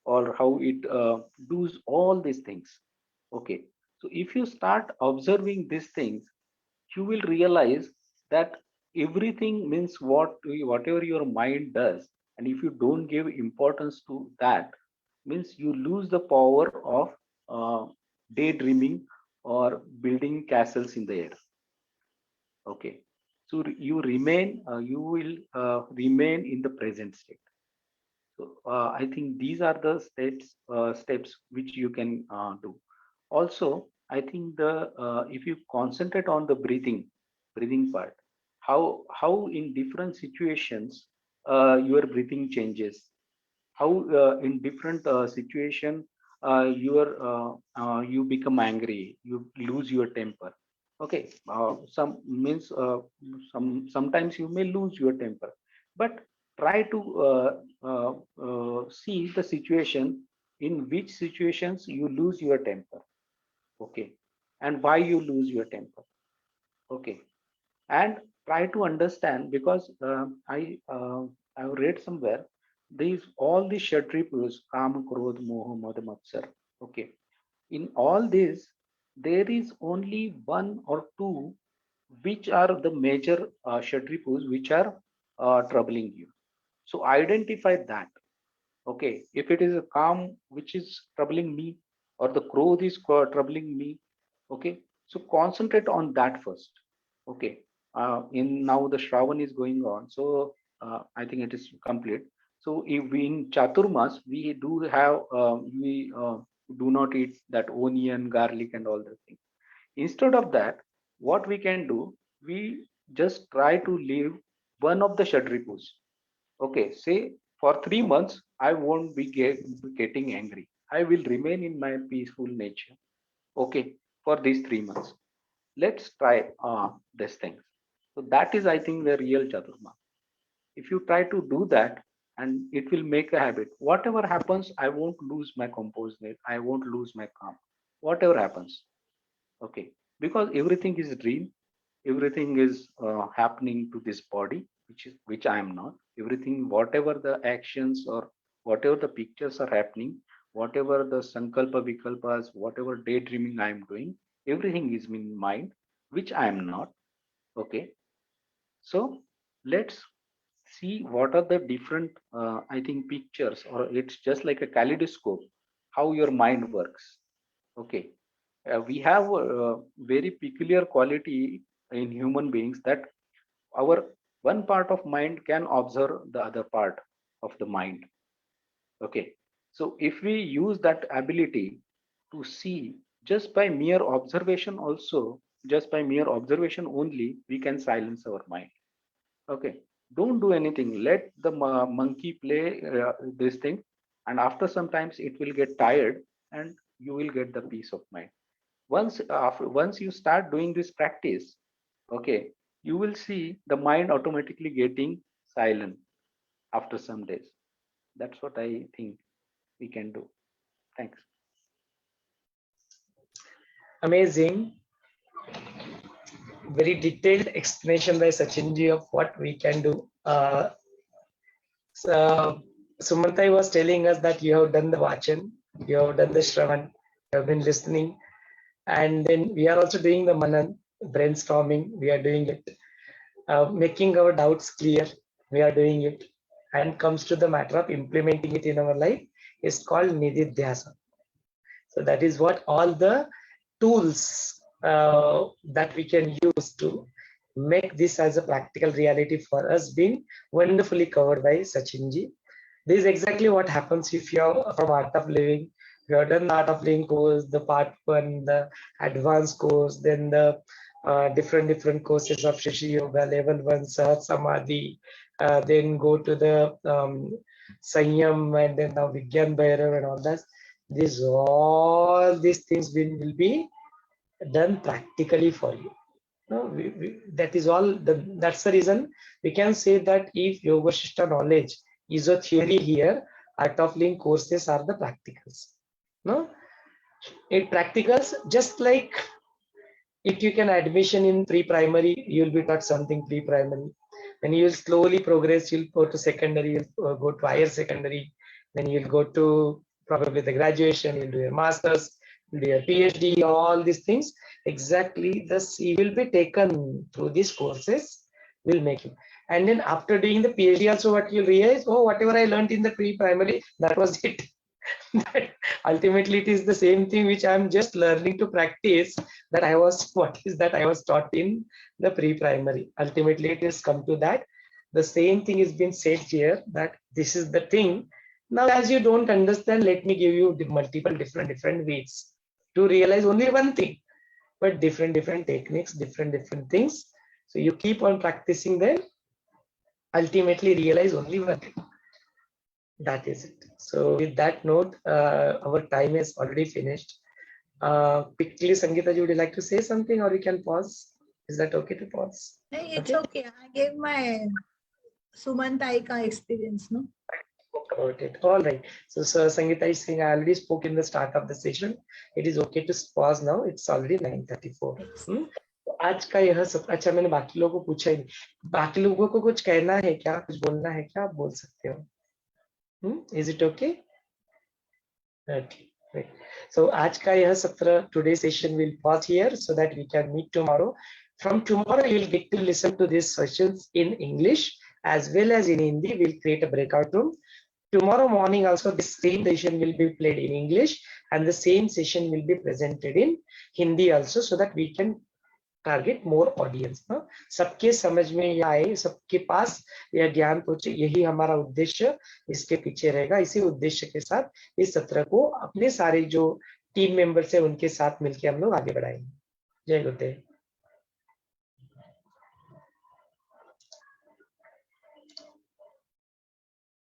or how it does all these things. Okay. So if you start observing these things, you will realize that everything means whatever your mind does, and if you don't give importance to that, means you lose the power of daydreaming or building castles in the air. Okay, so you remain, you will remain in the present state. So I think these are the steps which you can do. Also, I think the if you concentrate on the breathing part, how in different situations your breathing changes, how in different situation you become angry, you lose your temper. Okay, sometimes you may lose your temper, but try to see the situation in which situations you lose your temper. Okay, and why you lose your temper. Okay, and try to understand, because I've read somewhere these all these Kshatripus, Kama, Krodh, Moha, Mad, Matsar. Okay, in all this there is only one or two which are the major Kshatripus which are troubling you. So identify that. Okay, if it is a calm which is troubling me, or the growth is troubling me, okay, so concentrate on that first. Okay, in now the Shravan is going on, so I think it is complete. So if we in Chaturmas we do have we do not eat that onion, garlic, and all the things. Instead of that, what we can do, we just try to live one of the Kshatripus. Okay, say for 3 months, I won't be getting angry. I will remain in my peaceful nature. Okay, for these 3 months. Let's try these things. So that is, I think, the real Chaturma. If you try to do that, and it will make a habit. Whatever happens, I won't lose my composedness. I won't lose my calm. Whatever happens. Okay, because everything is dream, everything is happening to this body, which I am not. Everything, whatever the actions or whatever the pictures are happening, whatever the sankalpa vikalpas, whatever daydreaming I am doing, everything is in mind, which I am not. Okay, so let's see what are the different I think pictures, or it's just like a kaleidoscope, how your mind works. Okay, we have a very peculiar quality in human beings, that our one part of mind can observe the other part of the mind. Okay, so if we use that ability to see, just by mere observation also, just by mere observation only, we can silence our mind. Okay, don't do anything, let the monkey play this thing, and after sometimes it will get tired, and you will get the peace of mind. Once you start doing this practice, okay, you will see the mind automatically getting silent after some days. That's what I think we can do. Thanks.
Amazing. Very detailed explanation by Sachinji of what we can do. So Sumantai was telling us that you have done the Vachan, you have done the Shravan, you have been listening, and then we are also doing the Manan, brainstorming, we are doing it. Making our doubts clear, we are doing it. And comes to the matter of implementing it in our life, is called Nididhyasa. So that is what all the tools that we can use to make this as a practical reality for us, being wonderfully covered by Sachinji. This is exactly what happens if you are from Art of Living. You have done the Art of Living course, the part 1, the advanced course, then the different courses of Shishi Yoga, level 1, Sahat Samadhi, then go to the Sanyam, and then now Vigyan Bhairav and all that. All these things will be done practically for you. No, that is all. That's the reason we can say that if Yog Vaashishtha knowledge is a theory here, Art of Living courses are the practicals. No, in practicals, just like if you can admission in pre-primary, you will be taught something pre-primary. When you will slowly progress, you'll go to secondary, you'll go to higher secondary, then you'll go to probably the graduation, you'll do your master's, you'll do your PhD, all these things. Exactly this, you will be taken through these courses will make you. And then after doing the PhD also, what you'll realize, oh, whatever I learned in the pre-primary, that was it. Ultimately, it is the same thing which I'm just learning to practice that I was taught in the pre-primary. Ultimately, it has come to that. The same thing is being said here, that this is the thing. Now, as you don't understand, let me give you the multiple different ways to realize only one thing, but different techniques, different things. So you keep on practicing them, ultimately realize only one thing. That is it. So with that note, our time is already finished. Quickly, Sangeeta, would you like to say something, or we can pause? Is that okay to pause?
Hey, it's okay. I gave my Sumantaika experience, no?
About it. All right. So Sangeeta is saying I already spoke in the start of the session. It is okay to pause now. It's already 9:34. आज का यह सब, अच्छा मैंने बाकी लोगों को पूछा ही नहीं, बाकी लोगों को कुछ कहना है क्या, कुछ बोलना है क्या, आप बोल सकते हो. Is it okay? Okay, great. So आज का यह सत्र, today's session will pause here so that we can meet tomorrow. From tomorrow you will get to listen to these sessions in English as well as in Hindi. We'll create a breakout room. Tomorrow morning also this same session will be played in English and the same session will be presented in Hindi also, so that we can target more audience. सबके समझ में यह आए, सबके पास यह ज्ञान पहुंचे, यही हमारा उद्देश्य इसके पीछे रहेगा. इसी उद्देश्य के साथ इस सत्र को अपने सारे जो टीम मेंबर्स है उनके साथ मिलकर हम लोग आगे बढ़ाएंगे. जय गुरुदेव.